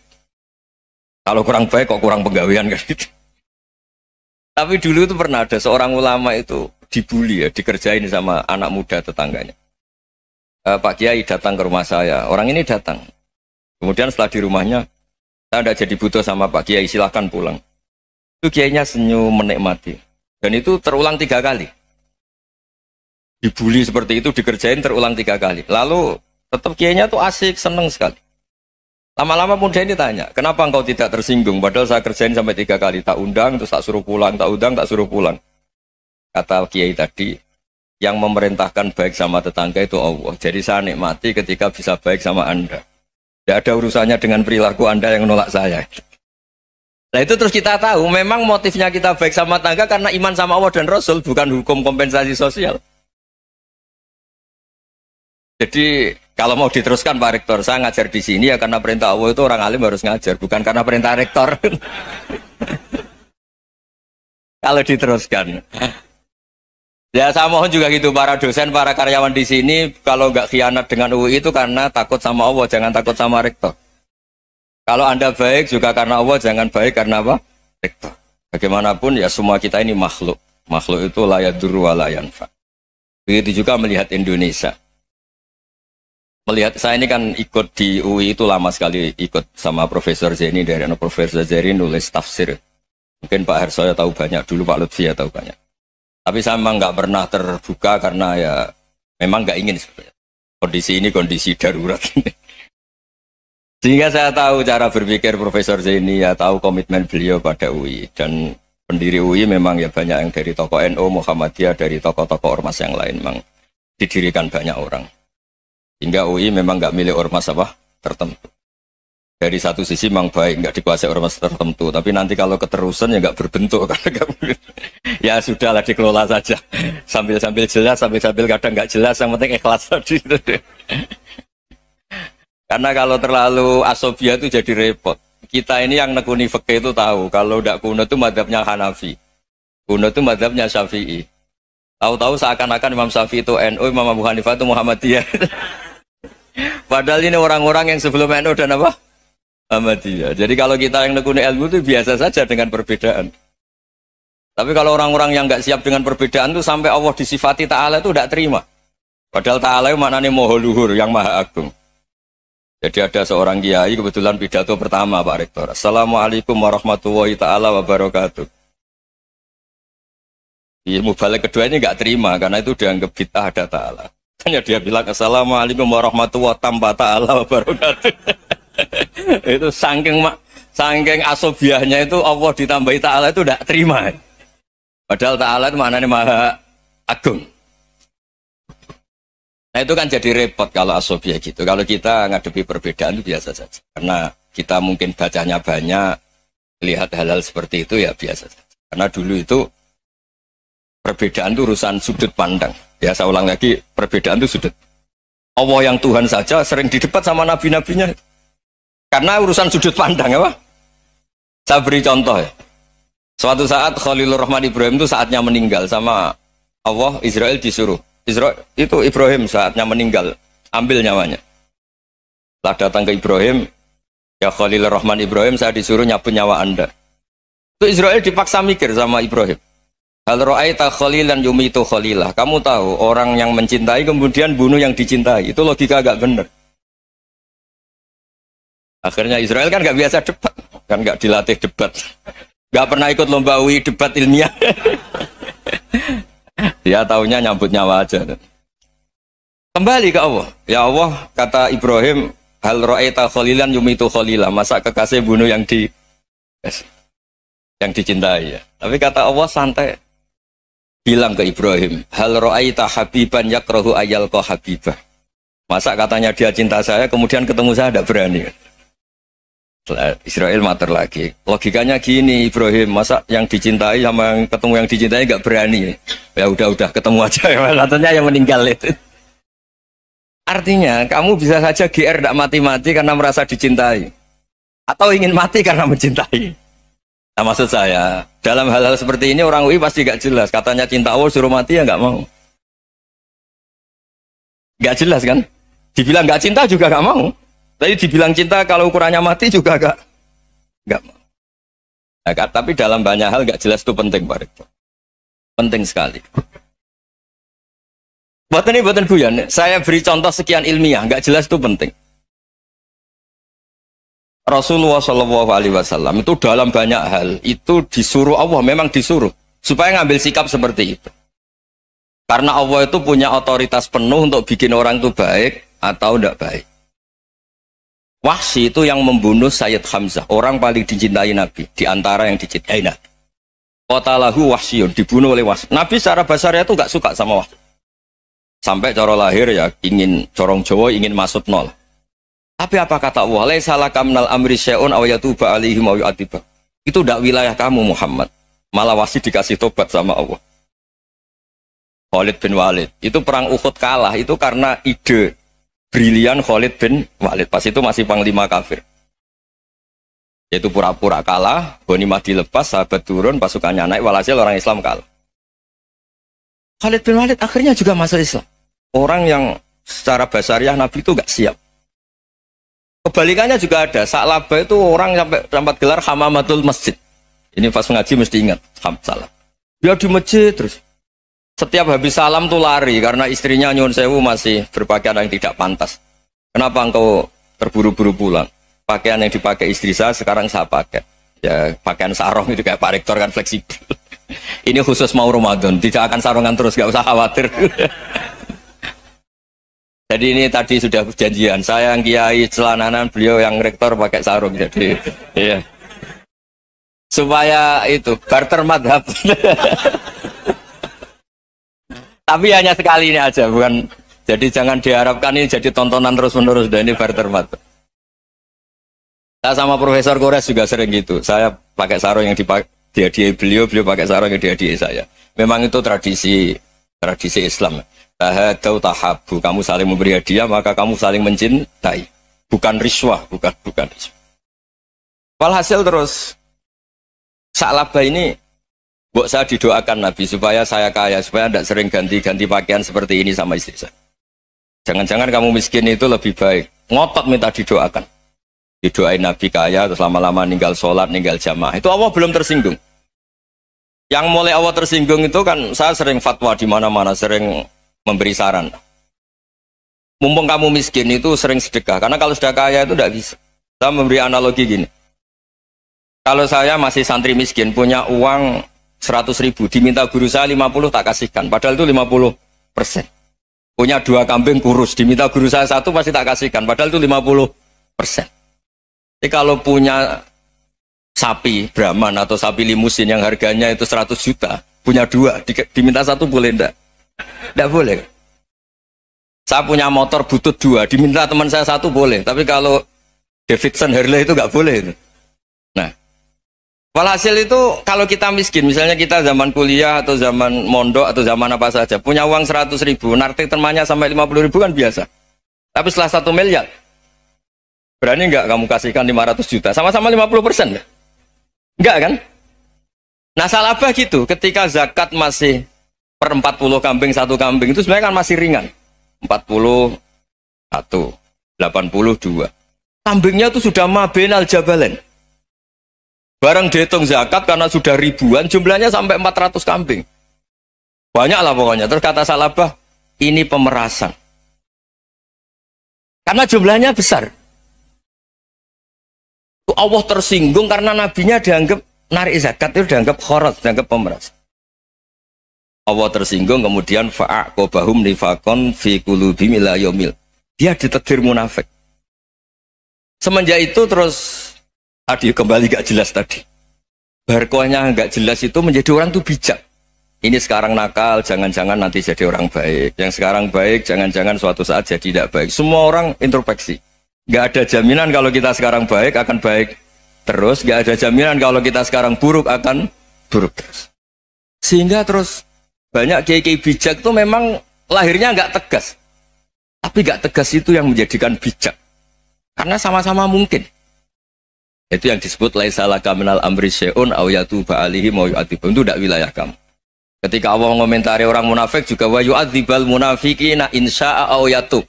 Kalau kurang baik kok kurang penggawean kan gitu. Tapi dulu itu pernah ada seorang ulama itu dibully ya, dikerjain sama anak muda tetangganya. Pak Kiai datang ke rumah saya, orang ini datang. Kemudian setelah di rumahnya, saya tidak jadi butuh sama Pak Kiai, silahkan pulang. Itu Kiainya senyum menikmati. Dan itu terulang 3 kali. Dibully seperti itu, dikerjain terulang 3 kali. Lalu tetap Kiainya tuh asik, seneng sekali. Lama-lama muda ini tanya, kenapa engkau tidak tersinggung? Padahal saya kerjain sampai 3 kali, tak undang, terus tak suruh pulang, tak undang, tak suruh pulang. Kata Kiai tadi, yang memerintahkan baik sama tetangga itu Allah. Jadi saya nikmati ketika bisa baik sama Anda. Tidak ada urusannya dengan perilaku Anda yang menolak saya. Nah itu terus kita tahu, memang motifnya kita baik sama tetangga karena iman sama Allah dan Rasul, bukan hukum kompensasi sosial. Jadi kalau mau diteruskan Pak Rektor, saya ngajar di sini ya karena perintah Allah itu orang alim harus ngajar, bukan karena perintah Rektor. Kalau diteruskan. Ya saya mohon juga gitu para dosen, para karyawan di sini kalau nggak khianat dengan UI itu karena takut sama Allah, jangan takut sama Rektor. Kalau Anda baik juga karena Allah, jangan baik karena apa? Rektor. Bagaimanapun ya semua kita ini makhluk. Makhluk itu la yadurru wa la yanfa. Begitu juga melihat Indonesia. Melihat saya ini kan ikut di UI itu lama sekali, ikut sama Profesor Zeni dari Profesor Zeni nulis tafsir. Mungkin Pak Hersoyo tahu banyak, dulu Pak Lutfi ya tahu banyak. Tapi saya memang nggak pernah terbuka karena ya memang nggak ingin sebenarnya. Kondisi ini kondisi darurat. Sehingga saya tahu cara berpikir Profesor Zeni, ya tahu komitmen beliau pada UI. Dan pendiri UI memang ya banyak yang dari tokoh NU, Muhammadiyah, dari tokoh-tokoh ormas yang lain memang didirikan banyak orang. Hingga UI memang nggak milik ormas apa tertentu. Dari satu sisi memang baik, nggak dikuasai ormas tertentu. Tapi nanti kalau keterusan ya nggak berbentuk. Ya sudahlah dikelola saja. Sambil-sambil jelas, sambil-sambil kadang nggak jelas. Yang penting ikhlas tadi. Karena kalau terlalu asobia itu jadi repot. Kita ini yang nekuni fikih itu tahu. Kalau tidak kuno itu madhabnya Hanafi. Kuno itu madhabnya Syafi'i. Tahu-tahu seakan-akan Imam Syafi'i itu NU, Imam Abu Hanifah itu Muhammadiyah. Padahal ini orang-orang yang sebelum NU dan apa? Muhammadiyah. Jadi kalau kita yang nekuni ilmu itu biasa saja dengan perbedaan. Tapi kalau orang-orang yang nggak siap dengan perbedaan itu sampai Allah disifati Ta'ala itu tidak terima. Padahal Ta'ala itu maknanya Maha Luhur, yang Maha Agung. Jadi ada seorang kiai kebetulan pidato pertama Pak Rektor. Assalamualaikum warahmatullahi ta'ala wabarakatuh. Ilmu balik kedua ini nggak terima karena itu dianggap bid'ah ada Ta'ala. Hanya dia bilang Assalamualaikum warahmatullahi ta'ala wabarakatuh. Itu saking asobiahnya itu Allah ditambahi Ta'ala itu tidak terima. Padahal Ta'ala itu maknanya Maha Agung. Nah itu kan jadi repot kalau asobia gitu. Kalau kita ngadepi perbedaan itu biasa saja. Karena kita mungkin bacanya banyak, lihat hal-hal seperti itu ya biasa saja. Karena dulu itu perbedaan itu urusan sudut pandang. Ya saya ulang lagi, perbedaan itu sudut. Allah yang Tuhan saja sering didebat sama nabi-nabinya. Karena urusan sudut pandang apa? Saya beri contoh ya. Suatu saat Khalilur Rahman Ibrahim itu saatnya meninggal sama Allah, Israel disuruh. Israel itu Ibrahim saatnya meninggal, ambil nyawanya. Setelah datang ke Ibrahim, ya Khalilur Rahman Ibrahim, saya disuruh nyabut nyawa Anda. Itu Israel dipaksa mikir sama Ibrahim. Hal ra'aita khalilan yumitu khalilah. Kamu tahu orang yang mencintai kemudian bunuh yang dicintai. Itu logika agak benar. Akhirnya Israel kan nggak biasa debat, kan nggak dilatih debat, nggak pernah ikut lomba UI debat ilmiah. Dia taunya nyambut nyawa aja. Kembali ke Allah. Ya Allah, kata Ibrahim, hal ra'aita khalilan yumitu khalilah. Masa kekasih bunuh yang dicintai ya. Tapi kata Allah santai. Bilang ke Ibrahim, hal ra'aita habiban yakrahu ayyalqa habibah. Masa katanya dia cinta saya, kemudian ketemu saya tidak berani. Israel mater lagi. Logikanya gini Ibrahim, masa yang dicintai sama yang ketemu yang dicintai nggak berani? Ya udah ketemu aja. Katanya yang meninggal itu. Artinya kamu bisa saja GR tidak mati-mati karena merasa dicintai, atau ingin mati karena mencintai. Nah maksud saya dalam hal-hal seperti ini orang UI pasti nggak jelas. Katanya cinta Allah suruh mati ya nggak mau. Nggak jelas kan? Dibilang nggak cinta juga nggak mau. Tadi dibilang cinta kalau ukurannya mati juga gak. Enggak mau. Nah, tapi dalam banyak hal enggak jelas itu penting, Pak Rektor. Penting sekali. Buatan guyon, saya beri contoh sekian ilmiah, enggak jelas itu penting. Rasulullah Shallallahu Alaihi Wasallam itu dalam banyak hal itu disuruh Allah, memang disuruh supaya ngambil sikap seperti itu. Karena Allah itu punya otoritas penuh untuk bikin orang itu baik atau tidak baik. Wahsy itu yang membunuh Sayyid Hamzah, orang paling dicintai Nabi, di antara yang dicintai Nabi. Qatalahu Wahsyun, dibunuh oleh Wahsy. Nabi secara basarnya itu nggak suka sama Wahsy. Sampai cara lahir ya ingin corong Jawa, ingin masuk nol. Tapi apa kata Allah? Laisa laka minal amri syai'un aw yatuba alaihim aw yu'adziba. Itu tidak wilayah kamu Muhammad. Malah Wahsy dikasih tobat sama Allah. Khalid bin Walid. Itu perang Uhud kalah itu karena ide brilian Khalid bin Walid. Pas itu masih panglima kafir. Yaitu pura-pura kalah, ghanimah dilepas, sahabat turun, pasukannya naik, walhasil orang Islam kalah. Khalid bin Walid akhirnya juga masuk Islam. Orang yang secara basariah Nabi itu gak siap. Kebalikannya juga ada. Sa'labah itu orang sampai gelar hamamatul masjid. Ini pas ngaji mesti ingat. Salah. Dia di masjid terus. Setiap habis salam tuh lari. Karena istrinya nyun sewu masih berpakaian yang tidak pantas. Kenapa engkau terburu-buru pulang? Pakaian yang dipakai istri saya sekarang saya pakai. Ya pakaian sarung itu kayak Pak Rektor kan fleksibel. Ini khusus mau Ramadan. Tidak akan sarungan terus. Gak usah khawatir. Jadi ini tadi sudah perjanjian. Saya yang kiai celananan, beliau yang rektor pakai sarung. Jadi, iya. Supaya itu barter madhab. Tapi hanya sekali ini aja, bukan. Jadi jangan diharapkan ini jadi tontonan terus menerus. Dan ini barter madhab. Saya sama Profesor Kores juga sering gitu. Saya pakai sarung yang dihadiahi beliau pakai sarung yang dihadiahi saya. Memang itu tradisi Islam. Tahadau tahabu, kamu saling memberi hadiah maka kamu saling mencintai, bukan riswah, bukan riswah. Walhasil terus Sa'labah ini buat saya didoakan Nabi supaya saya kaya, supaya tidak sering ganti-ganti pakaian seperti ini sama istri saya. Jangan-jangan kamu miskin itu lebih baik. Ngotot minta didoakan. Didoain Nabi kaya terus lama-lama ninggal sholat, ninggal jamaah. Itu Allah belum tersinggung. Yang mulai Allah tersinggung itu kan saya sering fatwa di mana-mana, sering memberi saran. Mumpung kamu miskin itu sering sedekah. Karena kalau sudah kaya itu tidak bisa. Saya memberi analogi gini. Kalau saya masih santri miskin, punya uang 100.000, diminta guru saya 50 tak kasihkan. Padahal itu 50%. Punya 2 kambing kurus, diminta guru saya 1 pasti tak kasihkan. Padahal itu 50%. Jadi kalau punya sapi Brahman atau sapi limusin yang harganya itu 100 juta, punya 2, diminta 1 boleh enggak? Tidak boleh. Saya punya motor butut 2, diminta teman saya 1 boleh. Tapi kalau Davidson Harley itu nggak boleh. Nah, walhasil itu kalau kita miskin, misalnya kita zaman kuliah atau zaman mondok atau zaman apa saja, punya uang 100.000, nartik temannya sampai 50.000 kan biasa. Tapi setelah 1 miliar, berani nggak kamu kasihkan 500 juta? Sama-sama 50%. Enggak kan? Nah, Sa'labah gitu, ketika zakat masih per 40 kambing 1 kambing itu sebenarnya kan masih ringan. 41, 82. Kambingnya itu sudah mabenal jabalen. Barang dihitung zakat karena sudah ribuan, jumlahnya sampai 400 kambing. Banyak lah pokoknya. Terus kata Sa'labah, ini pemerasan. Karena jumlahnya besar. Allah tersinggung karena nabinya dianggap narik zakat itu dianggap khorat, dianggap pemeras. Allah tersinggung kemudian fa'aqobahum nifakon fi qulubihim ila yaumil. Dia ditetir munafik. Semenjak itu terus tadi kembali gak jelas tadi. Barkohnya gak jelas itu menjadi orang tuh bijak. Ini sekarang nakal, jangan-jangan nanti jadi orang baik. Yang sekarang baik, jangan-jangan suatu saat jadi tidak baik. Semua orang introspeksi. Gak ada jaminan kalau kita sekarang baik akan baik terus. Gak ada jaminan kalau kita sekarang buruk akan buruk terus. Sehingga terus banyak kiai-kiai bijak itu memang lahirnya nggak tegas. Tapi nggak tegas itu yang menjadikan bijak. Karena sama-sama mungkin. Itu yang disebut laisa laka minal amri syai'un aw yatuba alaihim wa yu'adzibum. Itu tidak wilayah kamu. Ketika Allah mengomentari orang munafik juga wa yu'adzibal munafiqina insya'a aw yatub.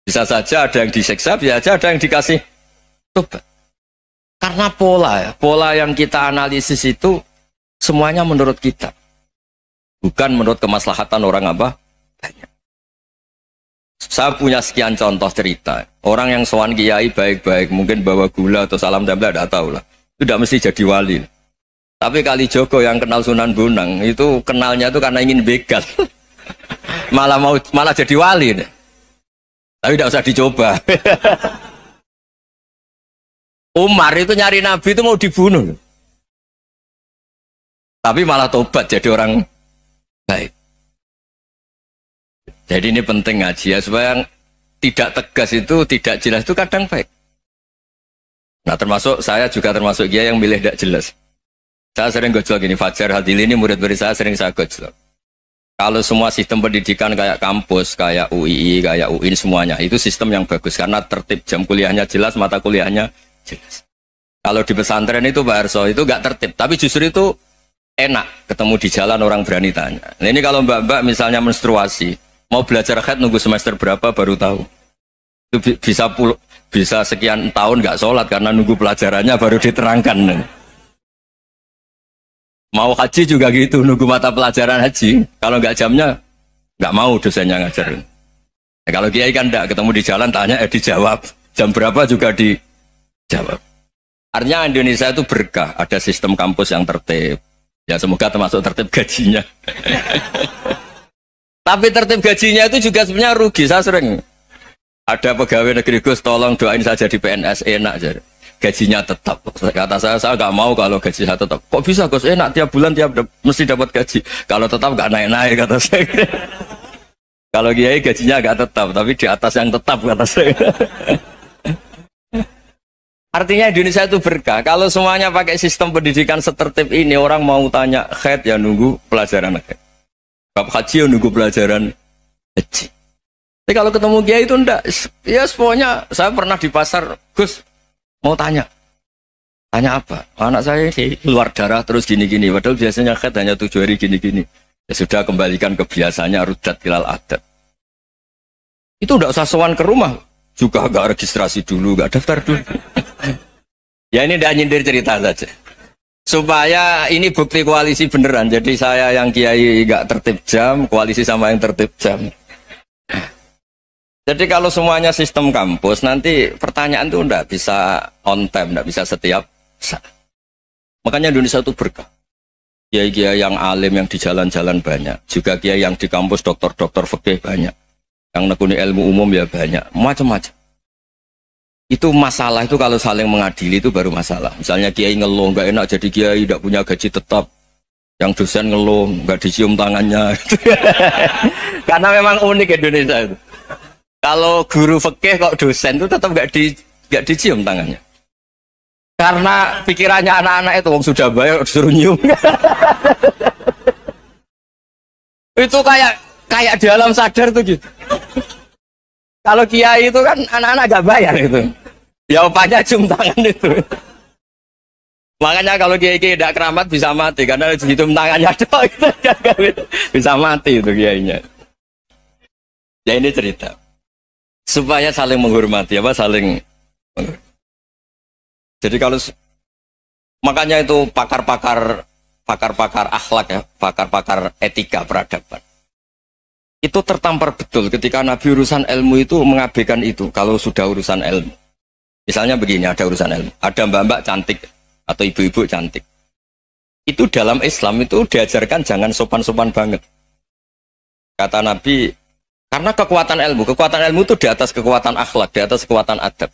Bisa saja ada yang disiksa, bisa saja ada yang dikasih tobat. Karena pola yang kita analisis itu semuanya menurut kita. Bukan menurut kemaslahatan orang apa? Banyak. Saya punya sekian contoh cerita. Orang yang sowan kiai baik-baik, mungkin bawa gula atau salam tempel, tidak tahu lah. Itu tidak mesti jadi wali. Tapi Kalijogo yang kenal Sunan Bonang, itu kenalnya itu karena ingin begal. malah jadi wali. Tapi tidak usah dicoba. Umar itu nyari Nabi itu mau dibunuh. Tapi malah tobat jadi orang baik. Jadi ini penting ngaji ya, supaya tidak tegas itu, tidak jelas itu kadang baik. Nah termasuk saya juga termasuk dia yang milih tidak jelas. Saya sering gojlok gini, Fajar Hadil ini murid-murid saya sering saya gojlok. Kalau semua sistem pendidikan kayak kampus, kayak UII, kayak UIN semuanya, itu sistem yang bagus karena tertib, jam kuliahnya jelas, mata kuliahnya jelas. Kalau di pesantren itu Pak Arso itu gak tertib, tapi justru itu enak ketemu di jalan orang berani tanya. Nah, ini kalau mbak-mbak misalnya menstruasi, mau belajar haid nunggu semester berapa baru tahu. Itu bisa sekian tahun nggak sholat karena nunggu pelajarannya baru diterangkan. Mau haji juga gitu, nunggu mata pelajaran haji. Kalau nggak jamnya nggak mau dosennya ngajarin. Nah, kalau kiai kan enggak, ketemu di jalan tanya dijawab. Jam berapa juga dijawab. Artinya Indonesia itu berkah, ada sistem kampus yang tertib. Ya semoga termasuk tertib gajinya. Tapi tertib gajinya itu juga sebenarnya rugi. Saya sering ada pegawai negeri Gus, tolong doain saja di PNS enak aja. Gajinya tetap. Kata saya nggak mau kalau gaji saya tetap. Kok bisa Gus enak tiap bulan mesti dapat gaji. Kalau tetap nggak naik-naik kata saya. Kalau kiai gajinya nggak tetap, tapi di atas yang tetap kata saya. Artinya Indonesia itu berkah. Kalau semuanya pakai sistem pendidikan setertib ini, orang mau tanya haid ya nunggu pelajaran haid. Bab haji ya nunggu pelajaran haji. Tapi kalau ketemu kiai itu enggak. Ya pokoknya saya pernah di pasar, Gus mau tanya apa? Anak saya keluar darah terus gini-gini. Padahal biasanya haid hanya 7 hari gini-gini. Ya sudah kembalikan ke biasanya, rudat ilal adat. Itu enggak usah sowan ke rumah. Juga enggak registrasi dulu, enggak daftar dulu. Ya ini tidak nyindir cerita saja. Supaya ini bukti koalisi beneran. Jadi saya yang kiai nggak tertib jam, koalisi sama yang tertib jam. Jadi kalau semuanya sistem kampus, nanti pertanyaan itu nggak bisa on time, nggak bisa setiap saat. Makanya Indonesia itu berkah. Kiai-kiai yang alim yang di jalan-jalan banyak. Juga kiai yang di kampus dokter-dokter fikih banyak. Yang nekuni ilmu umum ya banyak. Macam-macam. Itu masalah itu kalau saling mengadili itu baru masalah. Misalnya kiai ngeluh nggak enak jadi kiai tidak punya gaji tetap, yang dosen ngeluh nggak dicium tangannya. Karena memang unik Indonesia itu. Kalau guru fikih kok dosen itu tetap nggak dicium tangannya. Karena pikirannya anak-anak itu wong sudah bayar disuruh nyium. Itu kayak di alam sadar tuh gitu. Kalau kiai itu kan anak-anak gak bayar itu. Ya opanya cium tangan itu. Makanya kalau kiai tidak keramat bisa mati. Karena cium tangannya itu bisa mati itu kiainya. Ya ini cerita. Supaya saling menghormati. Saling menghormati. Jadi kalau makanya itu pakar-pakar akhlak ya. Pakar-pakar etika peradaban. Itu tertampar betul ketika Nabi urusan ilmu itu mengabaikan itu kalau sudah urusan ilmu. Misalnya begini, ada urusan ilmu, ada mbak-mbak cantik atau ibu-ibu cantik. Itu dalam Islam itu diajarkan jangan sopan-sopan banget. Kata Nabi, karena kekuatan ilmu itu di atas kekuatan akhlak, di atas kekuatan adab.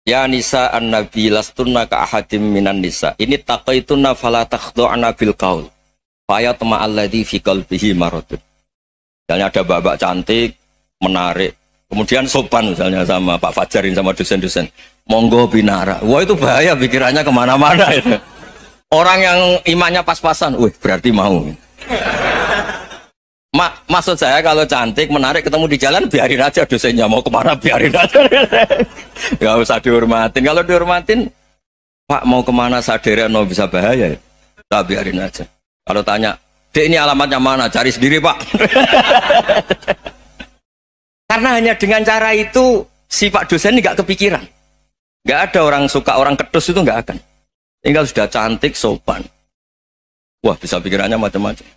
Ya nisa an-nabi lastunna ka ahadim minan nisa. Ini taqaitunna fala takhdu'ana bil qaul. Fayat ma'alladhi fi qalbihi maradun. Misalnya ada babak cantik, menarik, kemudian sopan misalnya sama Pak Fajarin sama dosen-dosen. Monggo binara. Wah itu bahaya pikirannya kemana-mana itu. Orang yang imannya pas-pasan, berarti mau. Maksud saya kalau cantik, menarik, ketemu di jalan, biarin aja dosennya mau kemana, biarin aja. Gak usah dihormatin. Kalau dihormatin, Pak mau kemana sadera no bisa bahaya. Nah, biarin aja. Kalau tanya, Dek ini alamatnya mana? Cari sendiri Pak. Karena hanya dengan cara itu si Pak dosen ini nggak kepikiran. Nggak ada orang suka orang ketus itu nggak akan. Tinggal sudah cantik, sopan. Wah, bisa pikirannya macam-macam.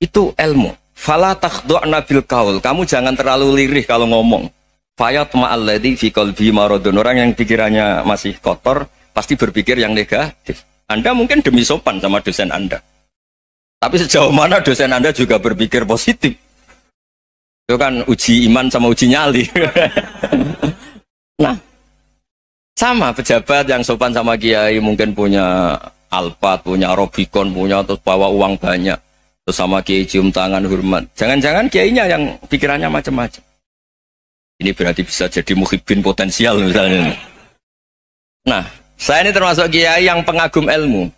Itu ilmu. Fala takhdu'na bil qaul. Kamu jangan terlalu lirih kalau ngomong. Fayatma alladzi fi qalbi maradun. Orang yang pikirannya masih kotor pasti berpikir yang negatif. Anda mungkin demi sopan sama dosen Anda. Tapi sejauh mana dosen Anda juga berpikir positif? Itu kan uji iman sama uji nyali. Nah, sama pejabat yang sopan sama kiai mungkin punya Alphard, punya Robicon, punya terus bawa uang banyak, terus sama kiai cium tangan hormat. Jangan-jangan kiainya yang pikirannya macam-macam. Ini berarti bisa jadi muhibbin potensial misalnya. Nah, saya ini termasuk kiai yang pengagum ilmu.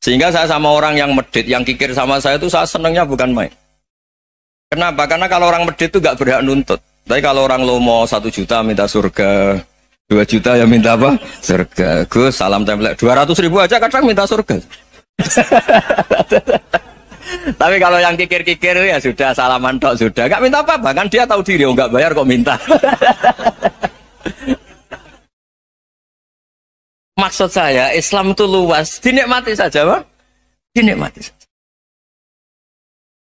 Sehingga saya sama orang yang medit, yang kikir sama saya itu saya senangnya bukan main. Kenapa? Karena kalau orang medit itu gak berhak nuntut. Tapi kalau orang lomo 1 juta minta surga, 2 juta ya minta apa? Surga. Gus, salam template. 200.000 aja kadang minta surga. Tapi kalau yang kikir-kikir ya sudah salaman tok sudah. Gak minta apa-apa. Kan dia tahu diri, gak bayar kok minta. Maksud saya, Islam itu luas. Dinikmati saja, Pak. Dinikmati saja.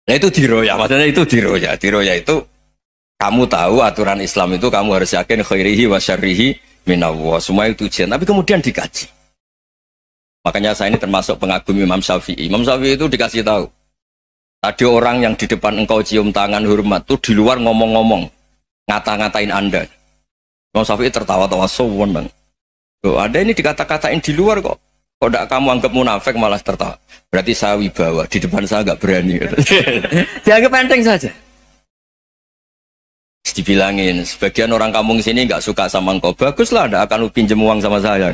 Nah itu diroya. Maksudnya itu diroya. Diroya itu kamu tahu aturan Islam itu kamu harus yakin khairihi wa syarrihi minallah. Semua itu ujian. Tapi kemudian dikaji. Makanya saya ini termasuk pengagum Imam Syafi'i. Imam Syafi'i itu dikasih tahu. Tadi orang yang di depan engkau cium tangan hormat itu di luar ngomong-ngomong. Ngata-ngatain Anda. Imam Syafi'i tertawa-tawa sewenang. Loh, ada ini dikata-katain di luar kok. Kok tidak kamu anggap munafik malah tertawa. Berarti saya wibawa. Di depan saya nggak berani. Dianggap enteng saja. Dibilangin, sebagian orang kampung sini nggak suka sama engkau. Baguslah, tidak akan pinjam uang sama saya.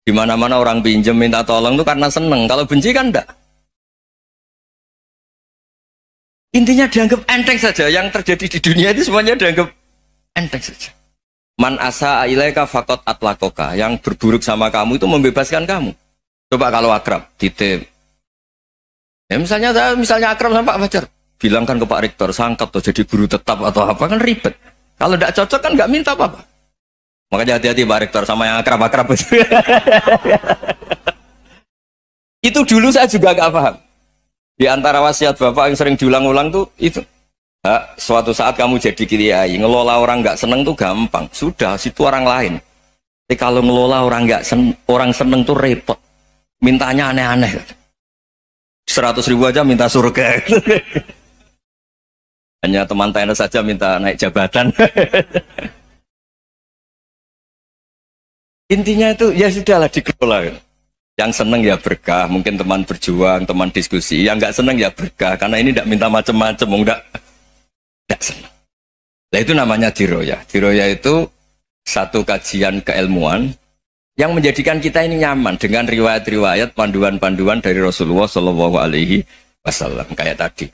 Di mana-mana orang pinjam minta tolong itu karena seneng. Kalau benci kan enggak. Intinya dianggap enteng saja. Yang terjadi di dunia itu semuanya dianggap enteng saja. Man asa ilaika faqat atlakoka. Yang berburuk sama kamu itu membebaskan kamu. Coba kalau akrab, titip. Ya misalnya akrab sama Pak Fajar. Bilangkan ke Pak Rektor, sangkap atau jadi guru tetap atau apa, kan ribet. Kalau tidak cocok kan nggak minta apa-apa. Makanya hati-hati Pak Rektor sama yang akrab-akrab itu. Itu dulu saya juga nggak paham. Di antara wasiat Bapak yang sering diulang-ulang tuh itu. Suatu saat kamu jadi kiai, ngelola orang nggak seneng tuh gampang. Sudah, situ orang lain. Tapi kalau ngelola orang orang seneng tuh repot. Mintanya aneh-aneh. 100.000 aja minta surga. Hanya teman tenis saja minta naik jabatan. Intinya itu ya sudahlah dikelola. Yang seneng ya berkah, mungkin teman berjuang, teman diskusi. Yang nggak seneng ya berkah, karena ini tidak minta macam-macam, tidak seneng. Nah itu namanya diroya. Diroya itu satu kajian keilmuan yang menjadikan kita ini nyaman dengan riwayat-riwayat, panduan-panduan dari Rasulullah Shallallahu Alaihi Wasallam kayak tadi.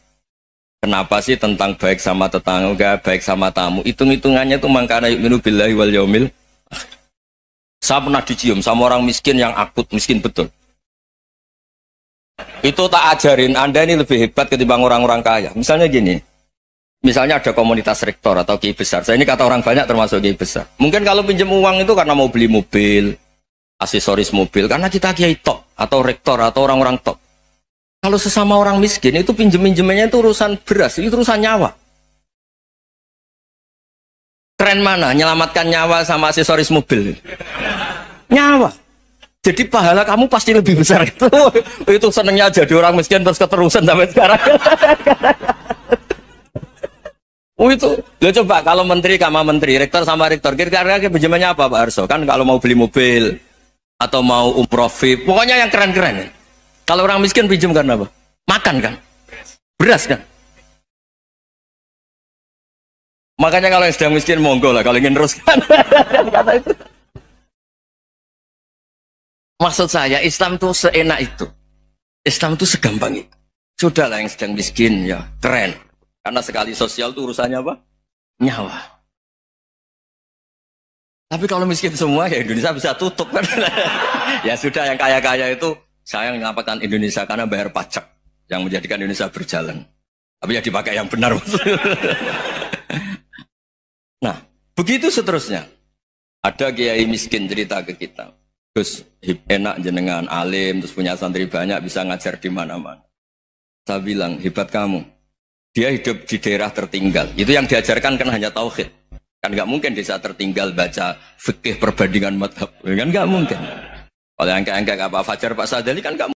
Kenapa sih tentang baik sama tetangga, baik sama tamu? Hitung-hitungannya itu mangkana yu'minu billahi wal yaumil. Saya pernah dicium sama orang miskin yang akut, miskin betul. Itu tak ajarin, Anda ini lebih hebat ketimbang orang-orang kaya. Misalnya gini, misalnya ada komunitas rektor atau kiai besar. Saya ini kata orang banyak termasuk kiai besar. Mungkin kalau pinjam uang itu karena mau beli mobil, aksesoris mobil, karena kita kiai top, atau rektor, atau orang-orang top. Kalau sesama orang miskin itu pinjem-pinjemannya itu urusan beras, itu urusan nyawa. Keren mana? Nyelamatkan nyawa sama aksesoris mobil. Nyawa. Jadi pahala kamu pasti lebih besar itu. Itu senengnya jadi orang miskin terus keterusan sampai sekarang. Itu. Lo coba kalau menteri sama menteri, rektor sama rektor, kira-kira pinjemannya apa Pak Arso? Kan kalau mau beli mobil atau mau umroh VIP, pokoknya yang keren-keren. Kalau orang miskin pinjam karena apa? Makan kan? Beras kan? Makanya kalau yang sedang miskin monggo lah, kalau ingin teruskan. Kata itu. Maksud saya Islam itu seenak itu. Islam itu segampang itu. Sudahlah yang sedang miskin ya keren. Karena sekali sosial itu urusannya apa? Nyawa. Tapi kalau miskin semua ya Indonesia bisa tutup kan? Ya sudah yang kaya-kaya itu saya menyelamatkan Indonesia karena bayar pajak yang menjadikan Indonesia berjalan. Tapi ya dipakai yang benar. Nah, begitu seterusnya. Ada kiai miskin cerita ke kita. Terus enak jenengan alim, terus punya santri banyak, bisa ngajar di mana-mana. Saya bilang, hebat kamu. Dia hidup di daerah tertinggal. Itu yang diajarkan kan hanya tauhid. Kan nggak mungkin desa tertinggal baca fikih perbandingan madhab. Kan nggak mungkin. Oleh angka-angka Pak Fajar, Pak Sadali kan nggak